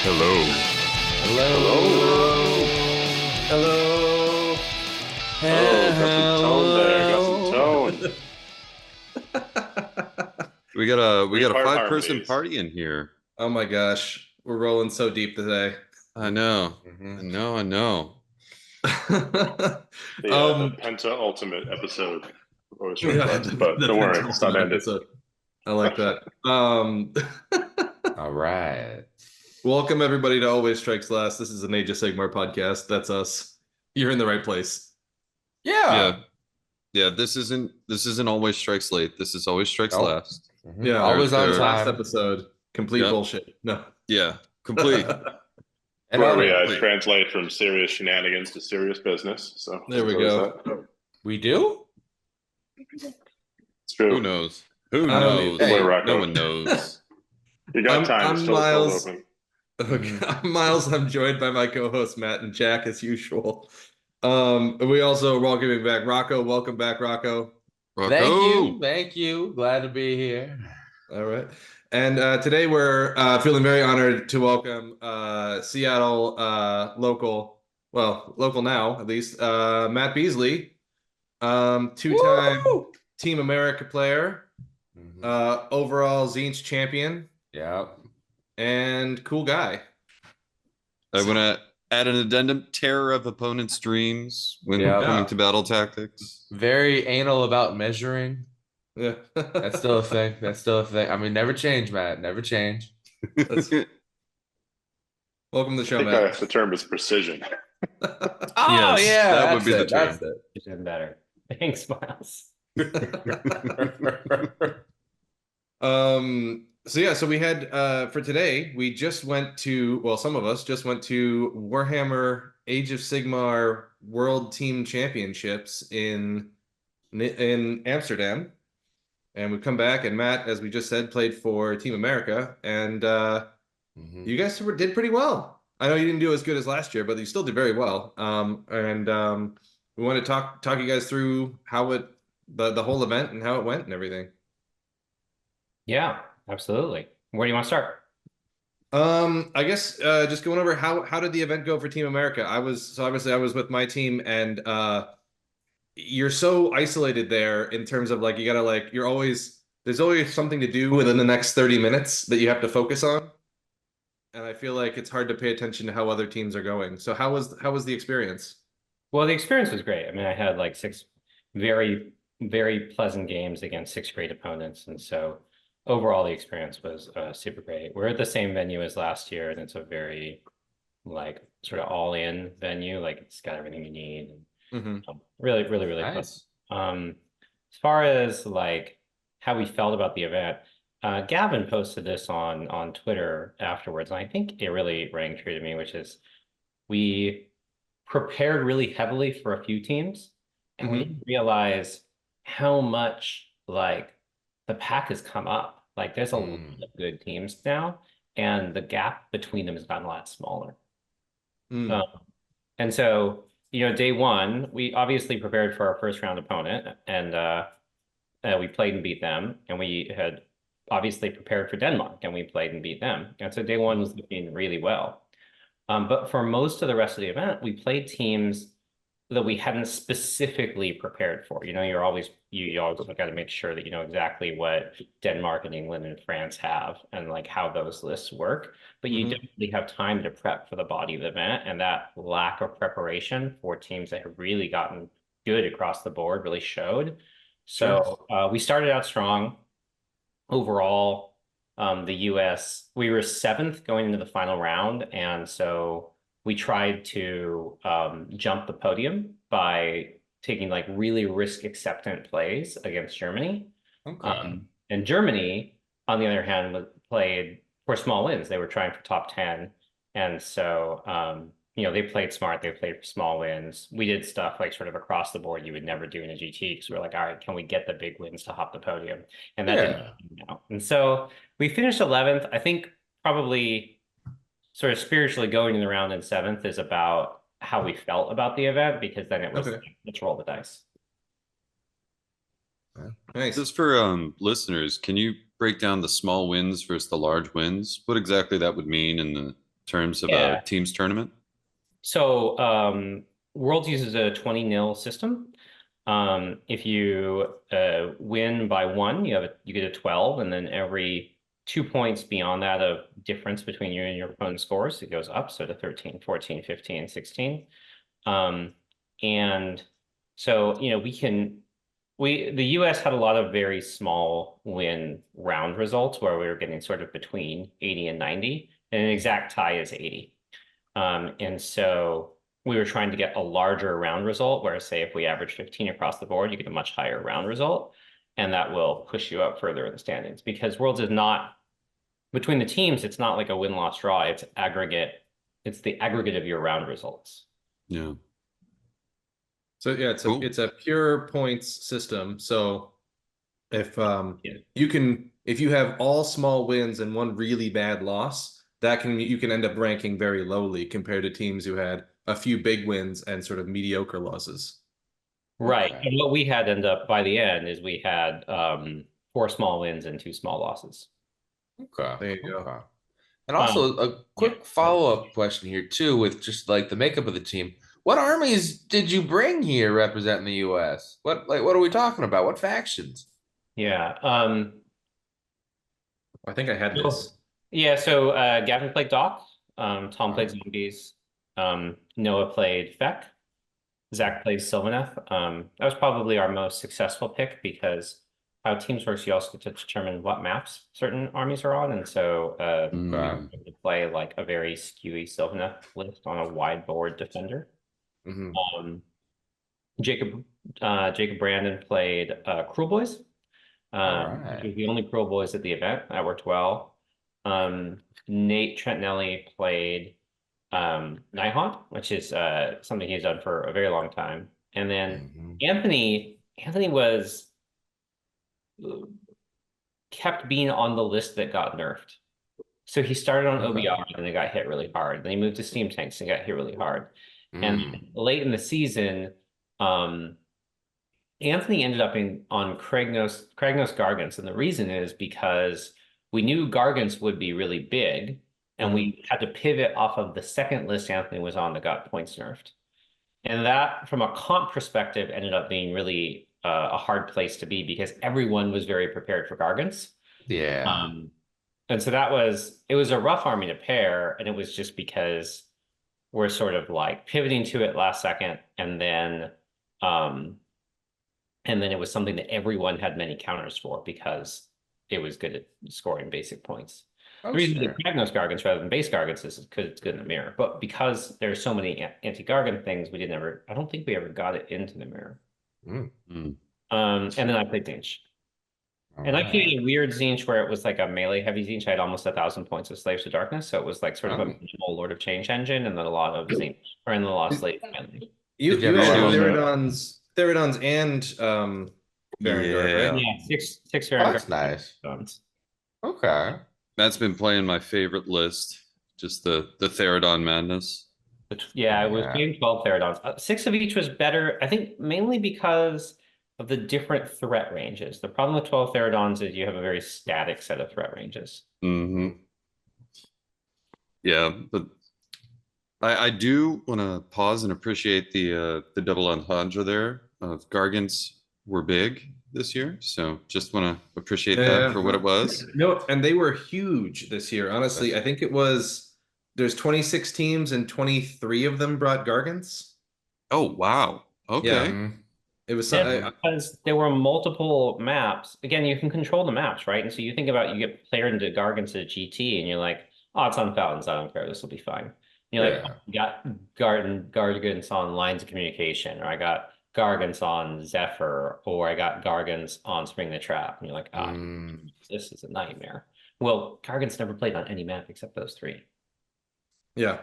Hello. Hello. Hello. Oh, got some tone there. Got some tone. We got a Three-part five-person harmonies. party in here. Oh my gosh, we're rolling so deep today. I know. I know. The Penta Ultimate episode. Always yeah, reflects, but the don't worry, it's not penultimate ended. episode. I like that. All right. Welcome everybody to Always Strikes Last. This is an Age of Sigmar podcast. That's us. You're in the right place. Yeah. Yeah. This isn't always strikes late. This is always strikes Nope. last. Yeah, Always on They're- last time. episode, complete Yep. bullshit. No. Yeah. Complete. And Where we on- translate from serious shenanigans to serious business. So There we there's go. that. we do? It's true. Who knows? Who I don't knows? need- Hey, No one knows. You got time. I'm It's still Miles. open. Okay, I'm Miles. I'm joined by my co-hosts Matt and Jack as usual. We also welcoming back Rocco. Welcome back, Rocco. Rocco. Thank you. Glad to be here. All right. And today we're feeling very honored to welcome Seattle local now at least, Matt Beaseley, two-time Woo! Team America player, overall Zinch champion, Yeah. and cool guy. I want to add an addendum: terror of opponents' dreams when Yeah. coming to battle tactics. Very anal about measuring. Yeah. That's still a thing. I mean, never change, Matt. Never change. Welcome to the show, I think Matt. the term is precision. Oh, Yes, yeah. that would be the That's term. Even better. Thanks, Miles. So we had for today, we just went to, well, some of us just went to Warhammer Age of Sigmar World Team Championships in Amsterdam. And we've come back, and Matt, as we just said, played for Team America, and you guys did pretty well. I know you didn't do as good as last year, but you still did very well. We want to talk you guys through how the whole event and how it went and everything. Yeah, absolutely. Where do you want to start? I guess just going over how did the event go for Team America? Obviously I was with my team, and you're so isolated there in terms of like you gotta like there's always something to do within the next 30 minutes that you have to focus on. And I feel like it's hard to pay attention to how other teams are going. So how was the experience? Well, the experience was great. I mean, I had like 6 very, very pleasant games against 6 great opponents. And so overall, the experience was super great. We're at the same venue as last year, and it's a very like sort of all-in venue. Like it's got everything you need. Really, really, really nice. fun. As far as like how we felt about the event, Gavin posted this on Twitter afterwards, and I think it really rang true to me, which is we prepared really heavily for a few teams, and we didn't realize how much like the pack has come up. Like there's a lot of good teams now, and the gap between them has gotten a lot smaller. And so, day one, we obviously prepared for our first round opponent, and we played and beat them, and we had obviously prepared for Denmark, and we played and beat them. And so day one was looking really well. But for most of the rest of the event, we played teams that we hadn't specifically prepared for. You always got to make sure that you know exactly what Denmark and England and France have and like how those lists work. But you definitely have time to prep for the body of the event, and that lack of preparation for teams that have really gotten good across the board really showed. So we started out strong. Overall, the US, we were 7th going into the final round, and so we tried to jump the podium by taking like really risk acceptant plays against Germany. Okay. And Germany, on the other hand, played for small wins. They were trying for top 10, and so they played smart. They played for small wins. We did stuff like sort of across the board you would never do in a GT, because we're like, all right, can we get the big wins to hop the podium? And that didn't happen now. And so we finished 11th. I think probably sort of spiritually going in the round in 7th is about how we felt about the event, because then it was like, let's roll the dice. Nice. Just for listeners, can you break down the small wins versus the large wins? What exactly that would mean, and terms of Yeah. a teams tournament? So Worlds uses a 20-0 system. If you win by 1, you get a 12, and then every 2 points beyond that of difference between you and your opponent's scores, it goes up, so to 13, 14, 15, 16. And so, the US had a lot of very small win round results where we were getting sort of between 80 and 90, and an exact tie is 80. And so we were trying to get a larger round result, where say if we average 15 across the board, you get a much higher round result, and that will push you up further in the standings. Because Worlds is not, between the teams, it's not like a win-loss draw, it's aggregate, it's the aggregate of your round results. Yeah. So yeah, Cool. it's a pure points system. So if Yeah. if you have all small wins and one really bad loss, you can end up ranking very lowly compared to teams who had a few big wins and sort of mediocre losses. Right. Okay. And what we had end up by the end is we had 4 small wins and 2 small losses. Okay. There you go. Okay. And also a quick follow-up question here too, with just like the makeup of the team. What armies did you bring here representing the US? What are we talking about? What factions? Yeah. I think I had this. Yeah, so Gavin played Doc, Tom played Zombies, Noah played Feck, Zach played Sylvaneth. That was probably our most successful pick, because how teams works, you also get to determine what maps certain armies are on, and so Mm. Okay. to play like a very skewy Sylvaneth list on a wide board defender. Mhm. Jacob Brandon played Cruel Boys. Alright. He was the only Cruel Boys at the event. That worked well. Nate Trentinelli played Nighthaunt, which is something he's done for a very long time. And then Anthony was kept being on the list that got nerfed. So he started on Okay. OBR and it got hit really hard. Then he moved to Steam Tanks and got hit really hard. Mm. And late in the season, Anthony ended up on Kragnos Gargants, and the reason is because we knew Gargants would be really big, and we had to pivot off of the second list Anthony was on that got points nerfed. And that, from a comp perspective, ended up being really a hard place to be, because everyone was very prepared for Gargants. Yeah. And so it was a rough army to pair, and it was just because we're sort of like pivoting to it last second, and then it was something that everyone had many counters for because it was good at scoring basic points. Oh, The reason sure. that Prognos Gargants rather than base Gargants is because it's good in the mirror. But because there's so many anti-Gargant things, I don't think we ever got it into the mirror. Mm. And then I played Zinch. And I played a weird Zinch where it was like a melee heavy Zinch. I had almost 1,000 points of Slaves to Darkness. So it was like sort of a minimal Lord of Change engine, and then a lot of Zinch, or in a lot of Slaves mainly. You Did you had have Theridons and Varangard, right? Yeah, six Oh, Varangard. that's nice. Stones. Okay. That's been playing my favorite list. Just the Theridon madness. Yeah, it was Yeah. playing 12 Theridons. 6 of each was better, I think, mainly because of the different threat ranges. The problem with 12 Theridons is you have a very static set of threat ranges. Mm-hmm. Yeah, but I do want to pause and appreciate the double entendre there. Gargants were big this year, so just want to appreciate that for what it was. No, and they were huge this year. Honestly, I think there's 26 teams and 23 of them brought Gargants. Oh, wow. Okay. Yeah. It was because there were multiple maps. Again, you can control the maps, right? And so you think about, you get player into Gargants at GT, and you're like, oh, it's on Fountains. I don't care. This will be fine. And you're like, oh, I got Gargants on Lines of Communication, or I got Gargants on Zephyr, or I got Gargants on Spring the Trap. And you're like, this is a nightmare. Well, Gargants never played on any map except those 3. Yeah.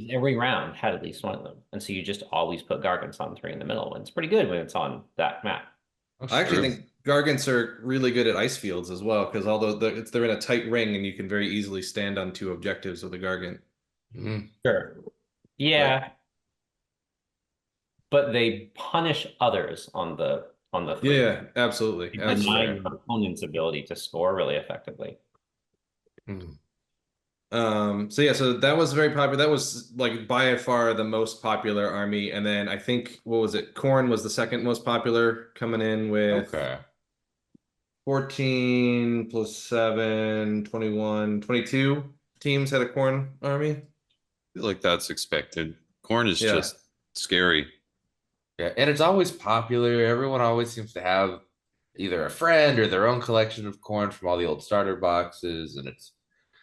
Every round had at least one of them. And so you just always put Gargants on 3 in the middle. And it's pretty good when it's on that map. I actually think Gargants are really good at ice fields as well, because although they're in a tight ring and you can very easily stand on 2 objectives with a Gargant. Sure. Yeah. But they punish others on the 3. Yeah, absolutely. Deny your opponent's ability to score really effectively. So that was very popular. That was like by far the most popular army. And then I think, what was it? Khorne was the second most popular, coming in with Okay. 14 plus 7, 21, 22 teams had a Khorne army. I feel like that's expected. Corn is Yeah. just scary. Yeah, and it's always popular. Everyone always seems to have either a friend or their own collection of corn from all the old starter boxes, and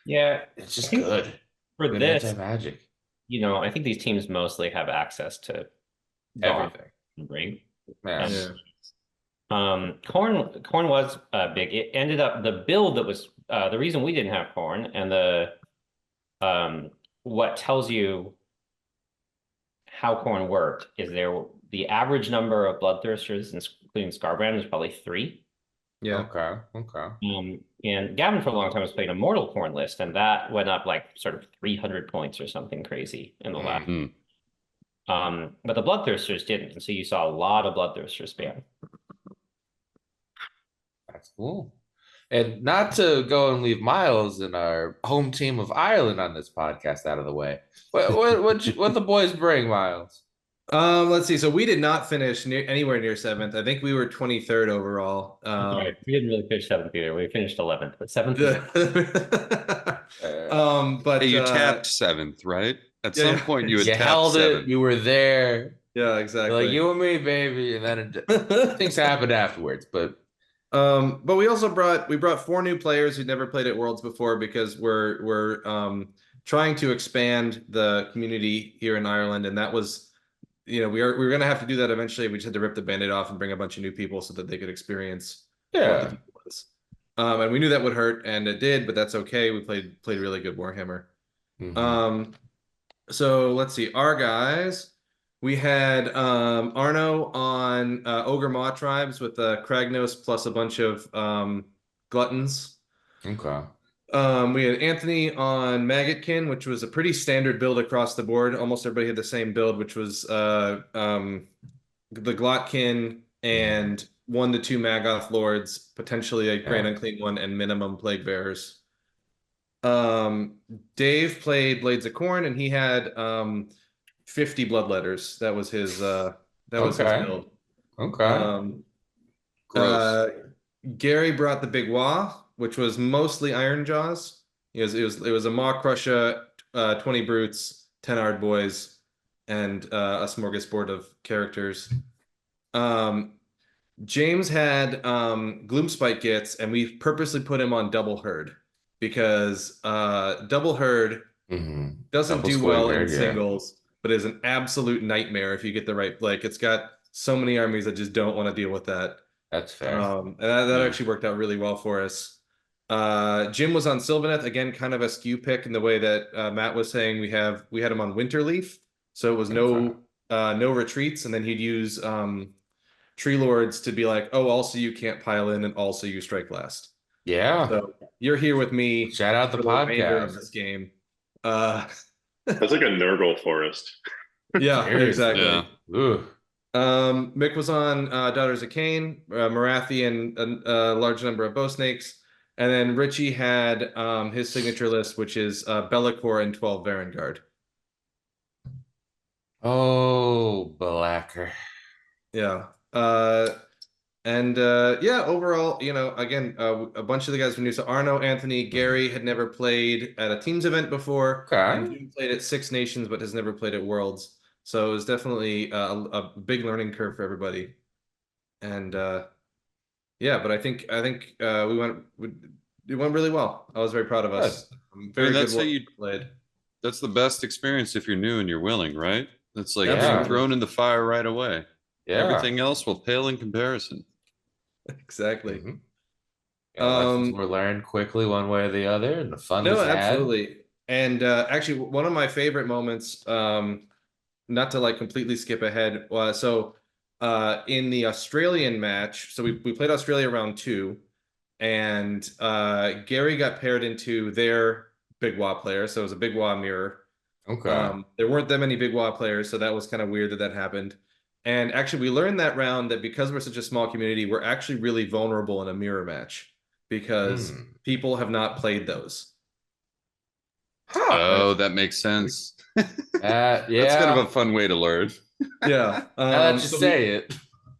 Yeah, it's I just think good. for Good this, anti-magic. I think these teams mostly have access to Vaughn, Everything. right? Yeah. And, Yeah. Corn was big. It ended up the build that was the reason we didn't have corn, and what tells you how corn worked is the average number of bloodthirsters, including Scarbrand, was probably 3. Yeah. Okay. And Gavin for a long time was playing a mortal corn list, and that went up like sort of 300 points or something crazy in the last. Mhm. But the bloodthirsters didn't, and so you saw a lot of bloodthirsters spam. That's cool. And not to go and leave Miles and our home team of Ireland on this podcast out of the way. What the boys bring, Miles? Let's see. So we did not finish anywhere near 7th. I think we were 23rd overall. Right. We didn't really finish 7th either. We finished 11th, but 7th. But Hey, you tapped 7th, right? At yeah, some yeah. point, you had You tapped held 7th. it. You were there. Yeah, You're exactly. like you and me, baby. And then things happened afterwards. But But we also brought 4 new players who'd never played at Worlds before, because we're trying to expand the community here in Ireland, and that was, we were going to have to do that eventually. We just had to rip the Band-Aid off and bring a bunch of new people so that they could experience what the yeah. deal was. And we knew that would hurt, and it did, but that's okay. We played really good Warhammer. Mhm. So let's see, our guys. We had Arno on Ogre Maw Tribes with Kragnos plus a bunch of Gluttons. Okay. We had Anthony on Maggotkin, which was a pretty standard build across the board. Almost everybody had the same build, which was the Glotkin and 1 to 2 Maggoth Lords, potentially a Grand Unclean one, and minimum Plague Bearers. Dave played Blades of Corn, and he had 50 Bloodletters. That was his his build. Okay. Gross. Gary brought the Big Wah, which was mostly Iron Jaws. It was a Maw Crusher, 20 Brutes, 10 Ard Boys, and a smorgasbord of characters. James had Gloomspite Gits, and we purposely put him on Double Herd because Double Herd doesn't Double do well square in herd, yeah. singles, but is an absolute nightmare if you get the right. Like, it's got so many armies that just don't want to deal with that. That's fair. And that actually worked out really well for us. Jim was on Sylvaneth, again, kind of a skew pick in the way that Matt was saying. We had him on Winterleaf, so it was no retreats, and then he'd use Tree Lords to be like, oh, also you can't pile in, and also you strike last. Yeah. So you're here with me. Shout out the for remainder of podcast. this game. That's like a Nurgle forest. Yeah, Seriously. exactly. Yeah. Ooh. Mick was on Daughters of Cain, Marathi, and a large number of Bow Snakes. And then Richie had his signature list, which is Be'lakor and 12 Varangard. Oh, Blacker. Yeah. Overall, again, a bunch of the guys were new. So Arno, Anthony, Gary had never played at a teams event before. Okay. And Jim played at Six Nations, but has never played at Worlds. So it was definitely a big learning curve for everybody. And but I think we went really well. I was very proud of us. Very that's good how you played. That's the best experience if you're new and you're willing, right? It's like Yeah. being thrown in the fire right away. Yeah. Everything else will pale in comparison. Exactly. Yeah, lessons were learned quickly one way or the other, and the fun was had. Absolutely. And actually, one of my favorite moments, not to like completely skip ahead, in the Australian match, so we played Australia round 2, and Gary got paired into their Big Wah player, so it was a Big Wah mirror. Okay. There weren't that many Big Wah players, so that was kind of weird that happened. And actually, we learned that round that because we're such a small community, we're actually really vulnerable in a mirror match because people have not played those. Oh, that makes sense. Yeah. That's kind of a fun way to learn. Yeah. Now that you So say it.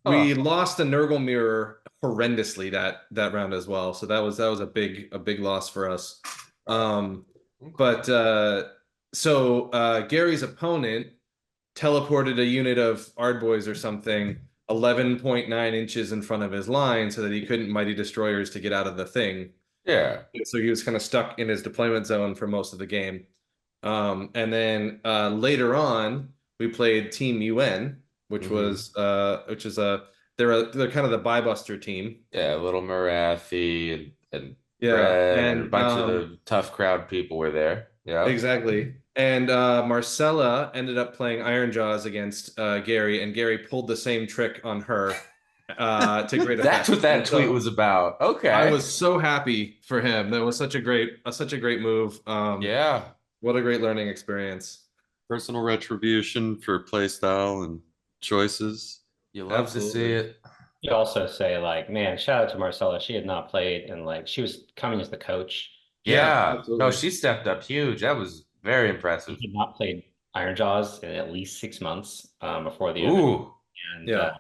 we Huh. lost a Nurgle mirror horrendously that round as well. So that was a big loss for us. But Gary's opponent teleported a unit of Ardboys or something 11.9 inches in front of his line so that he couldn't mighty destroyers to get out of the thing. Yeah. So he was kind of stuck in his deployment zone for most of the game. And then later on, we played Team UN, which was they're kind of the buy-buster team. Yeah, Little Marathi and Yeah, Red and a and bunch of the tough crowd people were there. Yeah. exactly. And Marcella ended up playing Iron Jaws against Gary, and Gary pulled the same trick on her to great effect. That's what that And so tweet was about. Okay. I was so happy for him. That was such a great move. Yeah. What a great learning experience. Personal retribution for playstyle and choices. You love to see it. You also say like, man, shout out to Marcella. She had not played and like she was coming as the coach. Yeah. absolutely. No, she stepped up huge. That was very impressive. She had not played Iron Jaws in at least 6 months before the event. Ooh. And Yeah.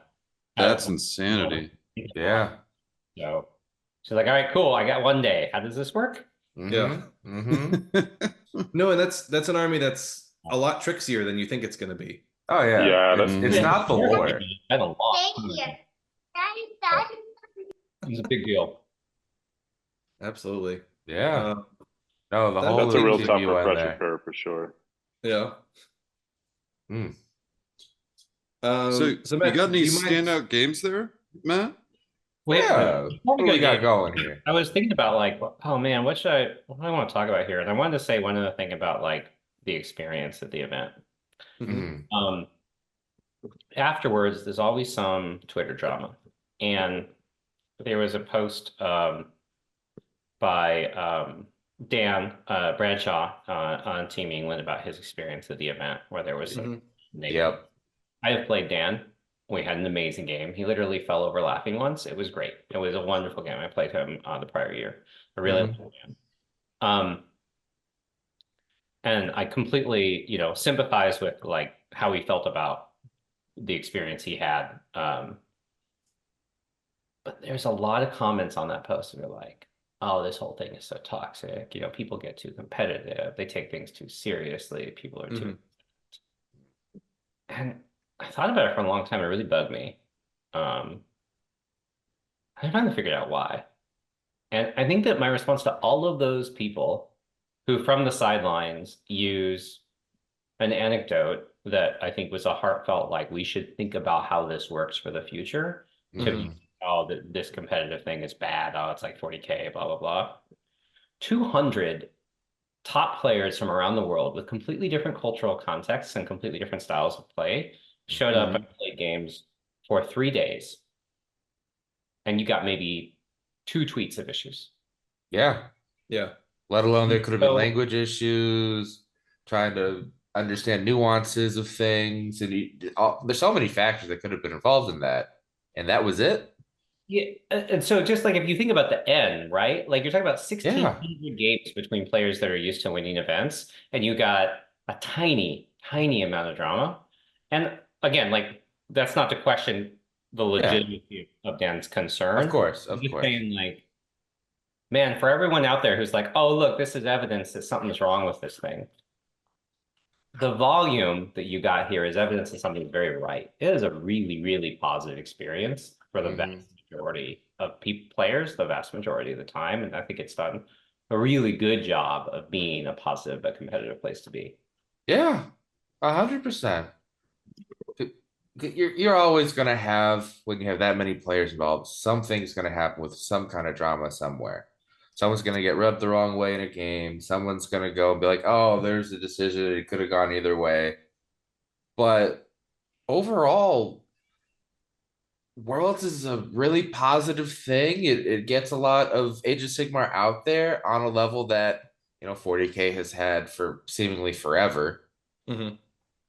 That's insanity. Yeah. So she's like, all right, cool. I got 1 day. How does this work? Yeah. Mm-hmm. No, and that's an army that's a lot trickier than you think it's going to be. Oh yeah. Yeah, that's It's not the lore. I had a lot. Thank you. It was a big deal. Absolutely. Yeah. Uh, No, the That- whole that's a real team tough you on refresher there. curve for sure. yeah. Mm. So, you Matt, got any do you mind- standout games there, Matt? Wait, Yeah. before What do we got to- going here? I was thinking about like, oh man, what do I want to talk about here? And I wanted to say one other thing about like the experience at the event. Mhm. Mm. Afterwards, there's always some Twitter drama, and there was a post by Dan Bradshaw on Team England about his experience at the event, where there was some negative. Yep. I have played Dan. We had an amazing game. He literally fell over laughing once. It was great. It was a wonderful game. I played him the prior year. I really liked him. And I completely, sympathize with like how he felt about the experience he had. But there's a lot of comments on that post that are like, oh, this whole thing is so toxic. People get too competitive. They take things too seriously. People are too. And I thought about it for a long time. It really bugged me. I finally figured out why. And I think that my response to all of those people who from the sidelines use an anecdote that I think was a heartfelt, like, we should think about how this works for the future. To oh, this competitive thing is bad. Oh, it's like 40K, blah, blah, blah. 200 top players from around the world with completely different cultural contexts and completely different styles of play showed up and played games for 3 days. And you got maybe 2 tweets of issues. Yeah. Yeah. Let alone there could have been So- language issues, trying to understand nuances of things, and there's so many factors that could have been involved in that, and that was it. Yeah, and so just like if you think about the end, right? Like you're talking about 1,600 games between players that are used to winning events, and you got a tiny, tiny amount of drama. And again, like that's not to question the legitimacy of Dan's concern. Of course, I'm just saying, like, man, for everyone out there who's like, oh, look, this is evidence that something's wrong with this thing. The volume that you got here is evidence that something's very right. It is a really, really positive experience for the vast majority of players, the vast majority of the time. And I think it's done a really good job of being a positive but competitive place to be. Yeah, 100%. You're always going to have, when you have that many players involved, something's going to happen with some kind of drama somewhere. Someone's going to get rubbed the wrong way in a game. Someone's going to go and be like, oh, there's a decision. It could have gone either way. But overall, Worlds is a really positive thing. It gets a lot of Age of Sigmar out there on a level that, 40K has had for seemingly forever.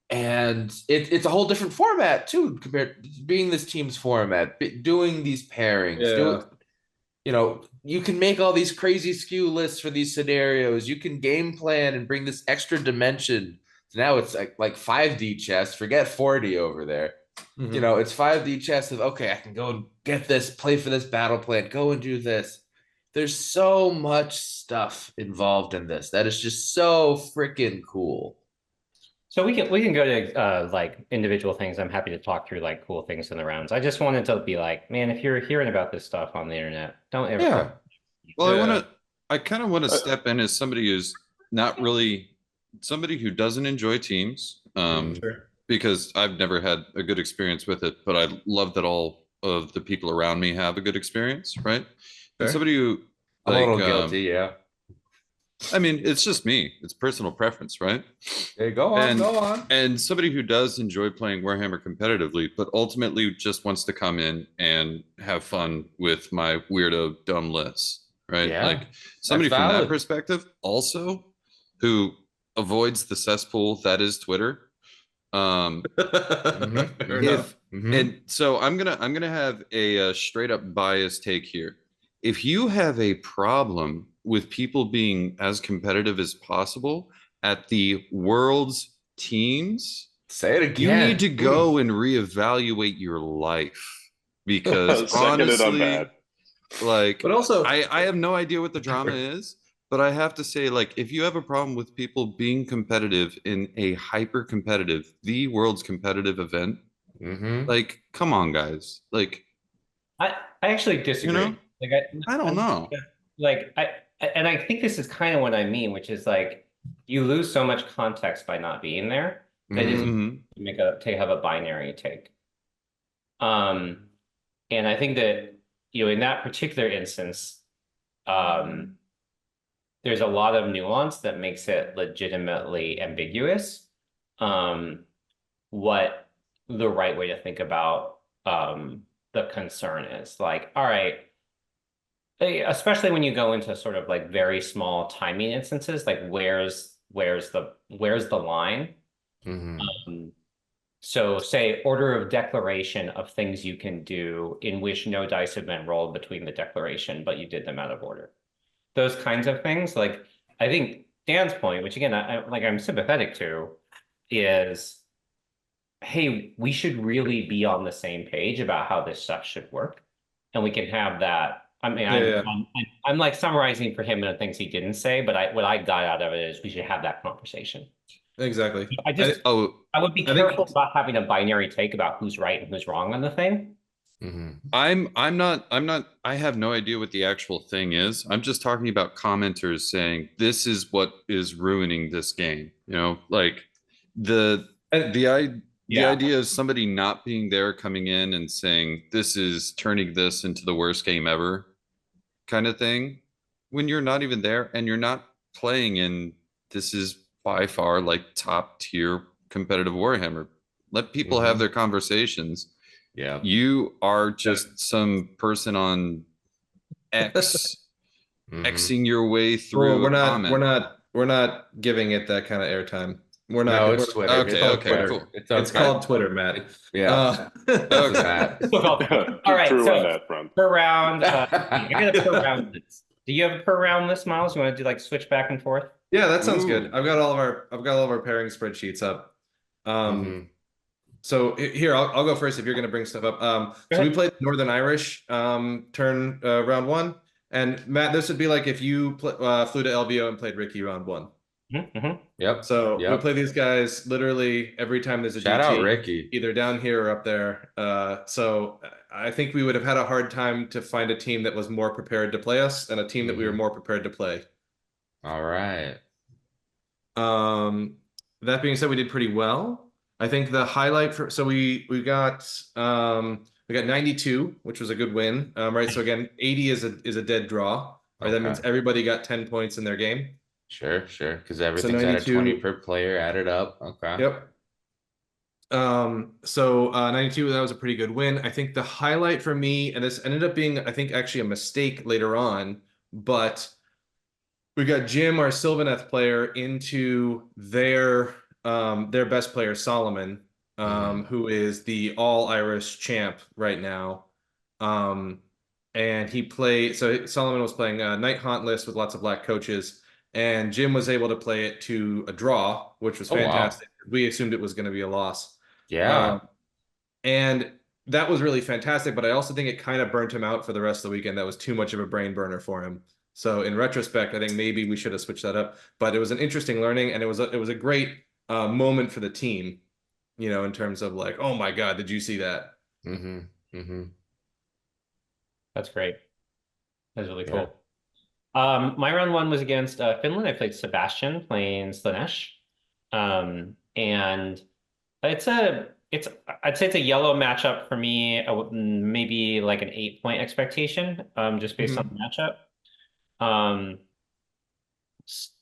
And it's a whole different format too, compared to being this team's format, doing these pairings. you know, you can make all these crazy skew lists for these scenarios. You can game plan and bring this extra dimension. So now it's like 5D chess. Forget 4D over there. Mhm. You know, it's 5D chess of, okay, I can go and get this, play for this battle plan, go and do this. There's so much stuff involved in this that is just so freaking cool. So we can go to like individual things. I'm happy to talk through like cool things in the rounds. I just wanted to be like, man, if you're hearing about this stuff on the internet, don't ever. Yeah. Well, Yeah. I kind of want to step in as somebody who's not really somebody who doesn't enjoy teams, Sure. because I've never had a good experience with it, but I love that all of the people around me have a good experience, right? And Sure. somebody who I'm a like, little guilty, yeah. I mean, it's just me. It's personal preference, right? Hey, go on, And go on. and somebody who does enjoy playing Warhammer competitively, but ultimately just wants to come in and have fun with my weirdo dumb lists, right? Yeah, Like somebody that's from that valid. perspective, also who avoids the cesspool that is Twitter. Fair If enough. and so I'm gonna have a straight up bias take here. If you have a problem with people being as competitive as possible at the world's teams, Say it you need again. to go and reevaluate your life, because Seconded on honestly, that. like But also, I have no idea what the drama is, but I have to say, like, if you have a problem with people being competitive in a hyper competitive, the world's competitive event, Mm-hmm. like, come on, guys. Like, I actually you disagree. know, Like I don't know. like and I think this is kind of what I mean, which is like you lose so much context by not being there that it's Mm-hmm. Hmm. to have a binary take. Um, and I think that in that particular instance, um, there's a lot of nuance that makes it legitimately ambiguous. What the right way to think about the concern is. Like, all right, especially when you go into sort of like very small timing instances, like where's the line? Mm-hmm. So say order of declaration of things you can do in which no dice have been rolled between the declaration, but you did them out of order. Those kinds of things, like I think Dan's point, which again, I'm sympathetic to, is, hey, we should really be on the same page about how this stuff should work, and we can have that. I mean, yeah. I'm like summarizing for him the things he didn't say, but what I got out of it is we should have that conversation. Exactly. Oh, I would be I think careful about having a binary take about who's right and who's wrong on the thing. Mm-hmm. I'm not I have no idea what the actual thing is. I'm just talking about commenters saying this is what is ruining this game. You know, like the and the Yeah. idea of somebody not being there coming in and saying this is turning this into the worst game ever kind of thing, when you're not even there and you're not playing in, this is by far like top tier competitive Warhammer. Let people have Mm-hmm. their conversations. Yeah. You are just some person on X Mm-hmm. Xing your way well, through we're a not we're comment. not we're not giving it that kind of airtime. We're not. No, We're, it's Twitter. it's Okay, called It's okay, Twitter. okay. cool. It's It's okay. called Twitter, Matt. Yeah. This is Okay. Matt. All right, True so on that front. per round, I got a per round list. Do you have a per round list, Miles? You want to do like switch back and forth? Yeah, that sounds good. Ooh. I've got all of our pairing spreadsheets up. Mhm. So here I'll go first if you're going to bring stuff up. Go So we ahead. played Northern Irish turn round one, and Matt, this would be like if you flew to LVO and played Ricky round one. Mm-hmm. Yep. So we Yep. play these guys literally every time there's a Shout out GT, Ricky. either down here or up there. So I think we would have had a hard time to find a team that was more prepared to play us and a team that we were Mhm. more prepared to play. All right. Um, that being said, we did pretty well. I think the highlight for we got 92, which was a good win. Right. So again, 80 is a dead draw. Right. That means Okay. everybody got 10 points in their game. Sure, sure. Because So everything's at a 20 92. per player added up. Okay. Yep. So 92, that was a pretty good win. I think the highlight for me, and this ended up being, I think, actually a mistake later on, but we got Jim, our Sylvaneth player, into their best player, Solomon, Mhm. who is the all Irish champ right now. Um, and he played. So Solomon was playing a Night Haunt list with lots of black coaches, and Jim was able to play it to a draw, which was Oh, wow. fantastic. We assumed it was going to be a loss. Yeah. And that was really fantastic, but I also think it kind of burnt him out for the rest of the weekend. That was too much of a brain burner for him. So in retrospect, I think maybe we should have switched that up. But it was an interesting learning, and it was a great moment for the team, in terms of like, oh my God, did you see that? Mm-hmm. Mm-hmm. That's great. That's really Yeah. cool. My round one was against Finland. I played Sebastian playing Slanesh. And I'd say it's a yellow matchup for me. Maybe like an 8-point expectation, just based on the matchup.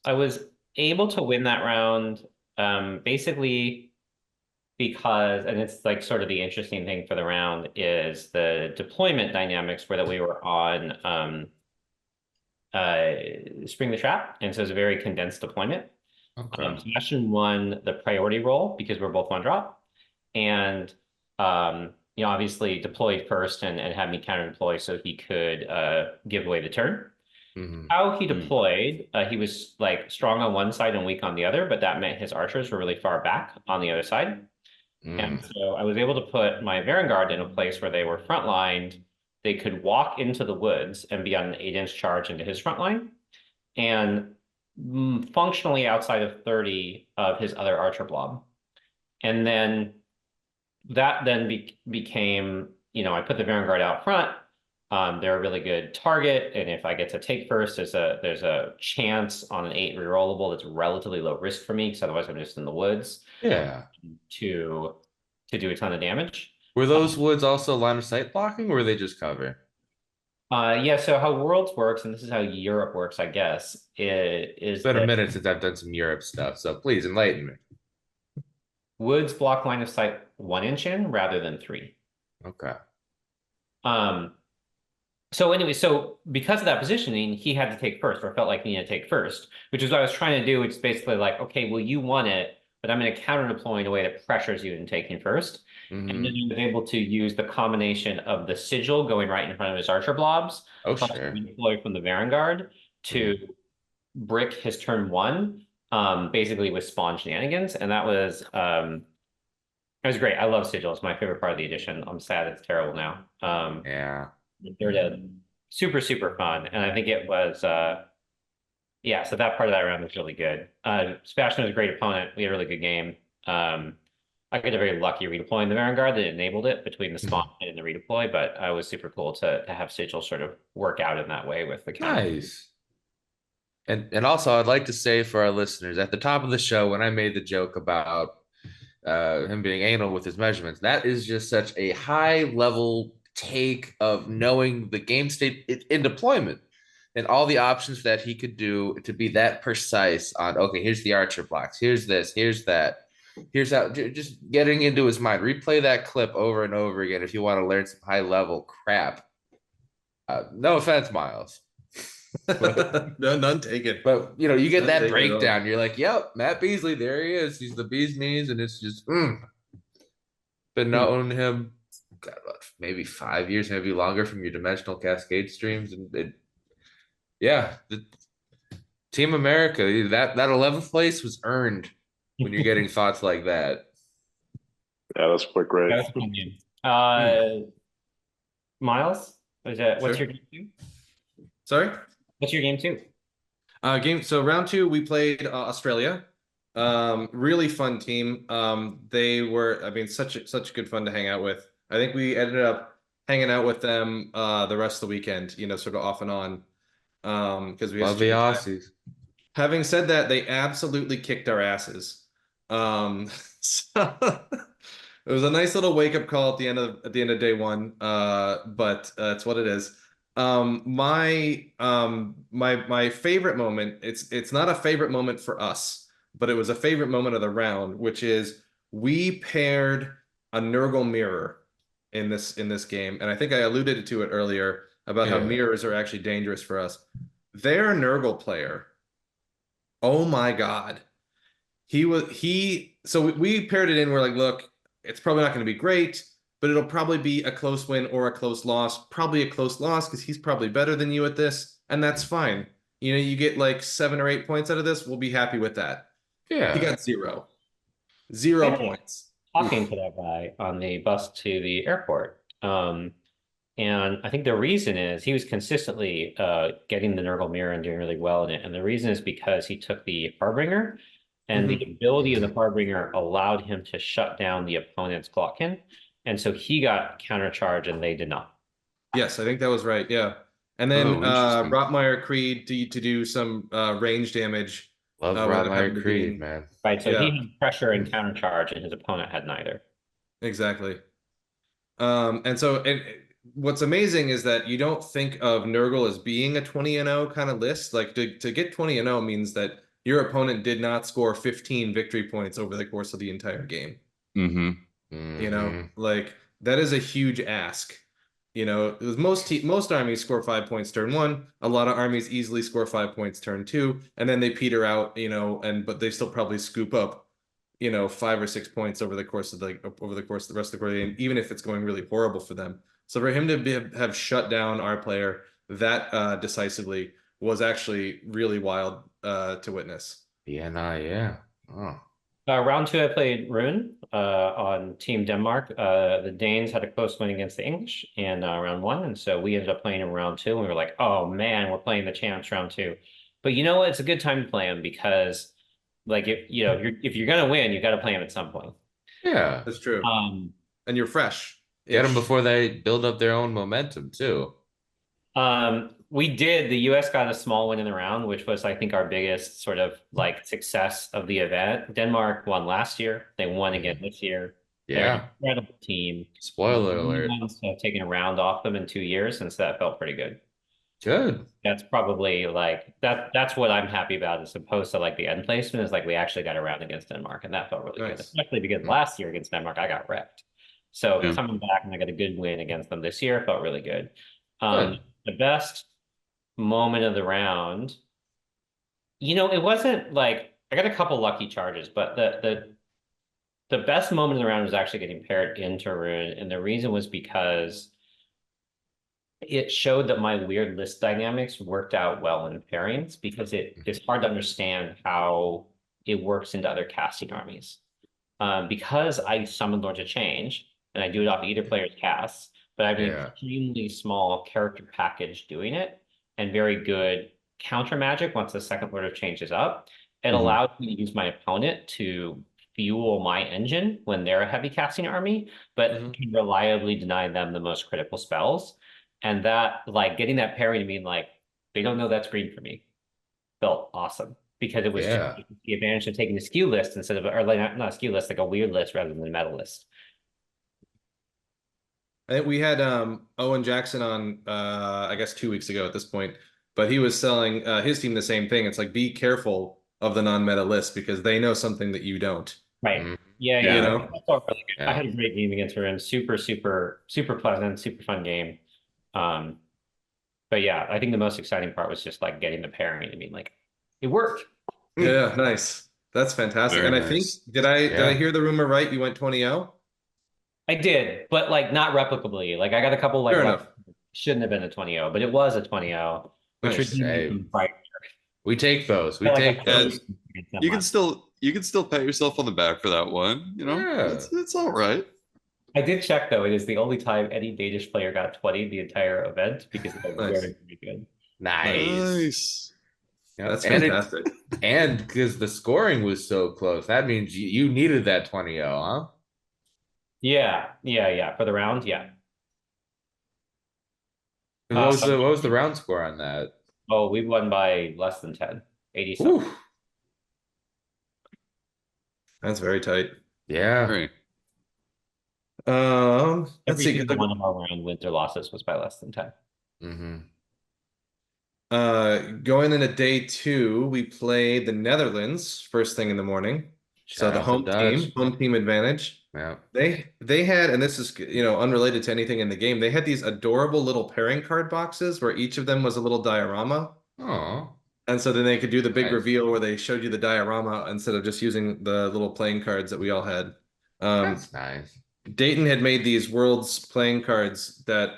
I was able to win that round, basically because, and it's like sort of the interesting thing for the round is the deployment dynamics where that we were on Spring the Trap, and so it's a very condensed deployment. Okay. Sebastian won the priority role because we're both one drop, and obviously deployed first and had me counter deploy so he could give away the turn. Mm-hmm. How he deployed, he was like strong on one side and weak on the other, but that meant his archers were really far back on the other side. And so I was able to put my Vanguard in a place where they were frontlined. They could walk into the woods and be on an 8-inch charge into his front line, and functionally outside of 30 of his other archer blob. And then that then became, I put the Vanguard out front. They're a really good target, and if I get to take first, there's a chance on an 8 rerollable that's relatively low risk for me, because otherwise I'm just in the woods. Yeah. To do a ton of damage. Were those woods also line of sight blocking, or were they just cover? Yeah, so how Worlds works, and this is how Europe works, I guess, is It's been a minute since I've done some Europe stuff, so please enlighten me. woods block line of sight 1 inch in rather than 3. Okay. So anyway, so because of that positioning, he had to take first, or felt like he needed to take first, which is what I was trying to do. It's basically like, okay, well, you won it, but I'm going to counter deploy in a way that pressures you into taking first. Mm-hmm. And then he was able to use the combination of the sigil going right in front of his archer blobs, plus Sure. redeploy from the Vanguard to brick his turn 1, basically with spawn shenanigans. And that was great. I love sigil. It's my favorite part of the edition. I'm sad it's terrible now. Yeah. They're super, super fun. And I think it was, yeah, so that part of that round was really good. Sebastian was a great opponent. We had a really good game. I got very lucky redeploying the Vanguard that enabled it between the spawn and the redeploy, but I was super cool to have Sigil sort of work out in that way with the counter. Nice. And also, I'd like to say for our listeners, at the top of the show, when I made the joke about him being anal with his measurements, that is just such a high level take of knowing the game state in deployment and all the options that he could do to be that precise on, okay, here's the archer blocks, here's this, here's that, here's how, just getting into his mind. Replay that clip over and over again if you want to learn some high level crap. No offense, Miles. No, none taken. But you get that breakdown. You're like, yep, Matt Beaseley, there he is. He's the bee's knees, and it's just been knowing him, God, maybe 5 years, maybe longer from your Dimensional Cascade streams, and the Team America, that 11th place was earned when you're getting thoughts like that. Yeah, that's quite great. That was fun game. Miles, what's your game 2? Sorry? What's your game 2? So round 2, we played Australia. Really fun team. They were, such good fun to hang out with. I think we ended up hanging out with them the rest of the weekend, sort of off and on. Because we love the Aussies. Having said that, they absolutely kicked our asses. So it was a nice little wake-up call at the end of day 1. But it's what it is. My favorite moment, it's not a favorite moment for us, but it was a favorite moment of the round, which is we paired a Nurgle mirror in this game, and I think I alluded to it earlier about how mirrors are actually dangerous for us. Their Nurgle player, oh my God, so we paired it in. We're like, look, it's probably not going to be great. but it'll probably be a close win or a close loss. Probably a close loss because he's probably better than you at this, and that's fine. You know, you get like 7 or 8 points out of this, we'll be happy with that. Yeah. He got 0. 0 points. Talking Oof. to that guy on the bus to the airport. And I think the reason is he was consistently getting the Nurgle Mirror and doing really well in it. And the reason is because he took the Harbinger, and the ability of the Harbinger allowed him to shut down the opponent's Glockin. And so he got countercharge and they did not. Yes, I think that was right. Yeah. And then interesting. Rotmeyer Creed to do some range damage. Love without having Rotmeyer to Creed, be- man. Right. So Yeah. he had pressure and countercharge, and his opponent had neither. Exactly. And what's amazing is that you don't think of Nurgle as being a 20-0 kind of list. Like to get 20-0 means that your opponent did not score 15 victory points over the course of the entire game. Mm-hmm. You know, like that is a huge ask. You know, most armies score 5 points turn 1. A lot of armies easily score 5 points turn 2, and then they peter out. You know, but they still probably scoop up, 5 or 6 points over the course of the rest of the game, even if it's going really horrible for them. So for him to have shut down our player that decisively was actually really wild to witness. Yeah. Oh. Round 2, I played Rune on Team Denmark. The Danes had a close win against the English in round 1, and so we ended up playing in round 2, and we were like, oh man, we're playing the champs round 2. But you know what? It's a good time to play them because, like, if you're gonna win, you got to play them at some point. Yeah. That's true. Um, And you're fresh. Get them before they build up their own momentum too. We did. The US got a small win in the round, which was, I think, our biggest sort of like success of the event. Denmark won last year. They won again this year. They're an Yeah. incredible team. Spoiler The alert. ones have taken a round off them in 2 years, and so that felt pretty good. Good. That's probably like that's what I'm happy about, as opposed to like the end placement is like we actually got a round against Denmark, and that felt really good, Nice. especially because last year against Denmark I got wrecked. So Yeah. coming back and I got a good win against them this year felt really good. Good. The best moment of the round, it wasn't like I got a couple lucky charges, but the best moment of the round was actually getting paired into Rune, and the reason was because it showed that my weird list dynamics worked out well in pairings, because it's hard to understand how it works into other casting armies. Because I summon Lords of Change, and I do it off either player's casts, but I have an extremely small character package doing it, and very good counter magic once the second Lord of Change is up. It allowed me to use my opponent to fuel my engine when they're a heavy casting army, but can reliably deny them the most critical spells. And that, like, getting that pairing to mean like they don't know that's green for me felt awesome, because it was just the advantage of taking a skew list instead of, or like not a skew list, like a weird list rather than a meta list. I think we had Owen Jackson on I guess 2 weeks ago at this point, but he was selling his team the same thing. It's like, be careful of the non-meta list because they know something that you don't. Right. Yeah. You know? That felt really good. I had a great game against her, and super pleasant, super fun game. But yeah, I think the most exciting part was just like getting the pairing. I mean, like, it worked. Yeah, nice. That's fantastic. Very And I think nice. did I hear the rumor right? You went 20-0? I did, but like not replicably. Like I got a couple like Fair enough. shouldn't have been a 20-0, but it was a 20-0, which Nice. was right. We take those. We Felt like take a those. You can still pat yourself on the back for that one. Yeah. It's all right. I did check though. It is the only time any Danish player got 20 the entire event, because it was Nice. very, very good. Nice. Yeah. That's And fantastic. and because the scoring was so close, that means you needed that 20-0, huh? Yeah. For the round, yeah. And what was the round score on that? Oh, we won by less than 10, 80 something. Ooh. That's very tight. Yeah. Great. Let's Every see. single one of our round wins or losses was by less than 10. Going into day 2, we played the Netherlands first thing in the morning. So the home team advantage. Yeah. They had, and this is unrelated to anything in the game, they had these adorable little pairing card boxes where each of them was a little diorama. Oh. And so then they could do the big Nice. reveal where they showed you the diorama instead of just using the little playing cards that we all had. That's nice. Dayton had made these world's playing cards that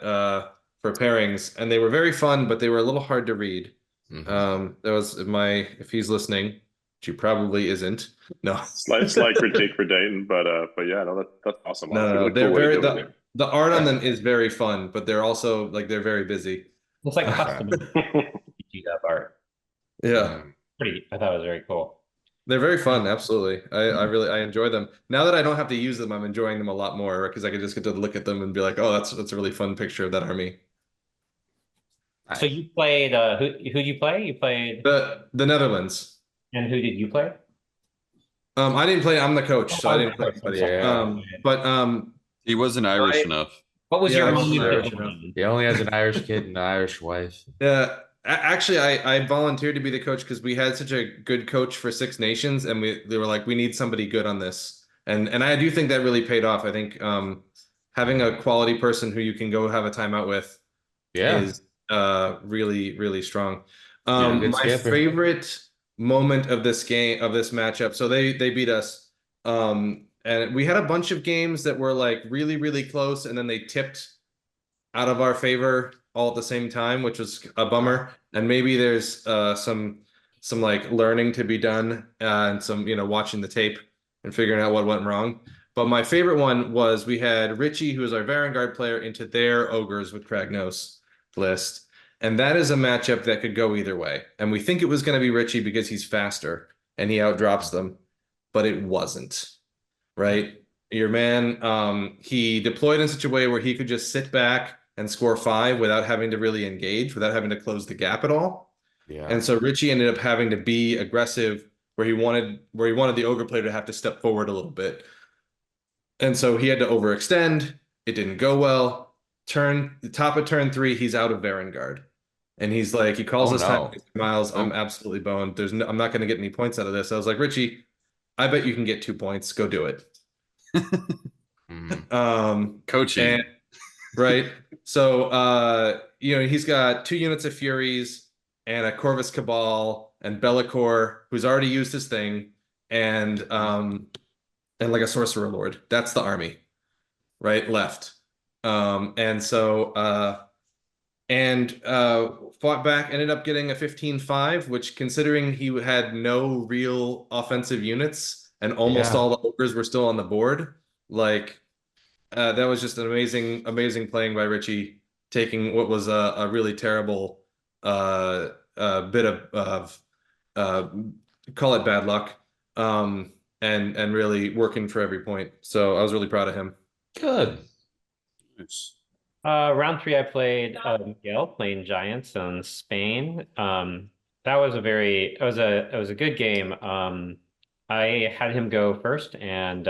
for pairings, and they were very fun, but they were a little hard to read. That was if he's listening, which he probably isn't. No, Slight critique for Dayton, but yeah, no, that's awesome. Honestly, no, really they're cool way to very do it. the art on them is very fun, but they're also like they're very busy. Looks like Okay. custom that art. Yeah. I thought it was very cool. They're very fun, absolutely. I enjoy them. Now that I don't have to use them, I'm enjoying them a lot more because I can just get to look at them and be like, oh, that's a really fun picture of that army. So you played who you play? You played The Netherlands. and who did you play? I didn't play, I'm the coach, so I didn't play I'm anybody. sorry. But He wasn't Irish enough. What was Yeah, your I wasn't moment? Irish enough. He only has an Irish kid and an Irish wife. yeah, actually I volunteered to be the coach because we had such a good coach for Six Nations and they were like, we need somebody good on this. And I do think that really paid off. I think having a quality person who you can go have a timeout with is really, really strong. good My skipper. favorite moment of this matchup. So they beat us. And we had a bunch of games that were like really, really close, and then they tipped out of our favor all at the same time, which was a bummer. And maybe there's some like learning to be done and some, watching the tape and figuring out what went wrong. But my favorite one was we had Richie, who is our Vanguard player, into their Ogres with Kragnos list. And that is a matchup that could go either way. And we think it was going to be Richie because he's faster and he outdrops them, but it wasn't, right? Your man, he deployed in such a way where he could just sit back and score 5 without having to really engage, without having to close the gap at all. Yeah. And so Richie ended up having to be aggressive where he wanted the Ogre player to have to step forward a little bit. And so he had to overextend. It didn't go well. The top of turn 3, he's out of Vanguard. And he's like, he calls us time, Miles, I'm absolutely boned. I'm not going to get any points out of this. I was like, Richie, I bet you can get 2 points. Go do it. Coaching. Right. So he's got 2 units of Furies and a Corvus Cabal and Bellicor, who's already used his thing, and like a Sorcerer Lord. That's the army. Right, left. And so fought back, ended up getting a 15-5, which, considering he had no real offensive units and almost all the ogres were still on the board, like that was just an amazing playing by Richie, taking what was a really terrible bit of call it bad luck, and really working for every point. So I was really proud of him. Good. Round 3, I played Miguel playing Giants in Spain. That was it was a good game. I had him go first, and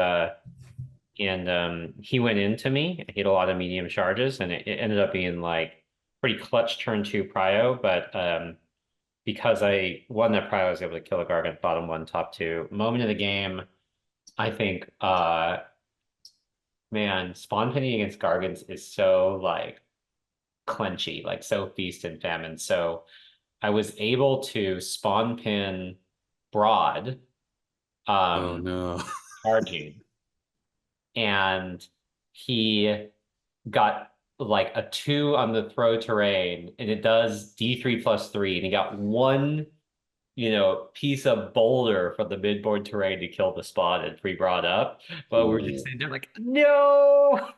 he went into me. He had a lot of medium charges, and it ended up being like pretty clutch turn 2 prio. But because I won that prio, I was able to kill a Gargant bottom 1, top 2. Moment of the game, I think. Man, spawn pinning against Gargants is so like clenchy, like so feast and famine. So I was able to spawn pin Broad. Oh no. Charging. And he got like a 2 on the throw terrain, and it does D3 + 3, and he got 1 piece of boulder from the midboard terrain to kill the spawn and 3 Broad up. But we're just sitting there like, no.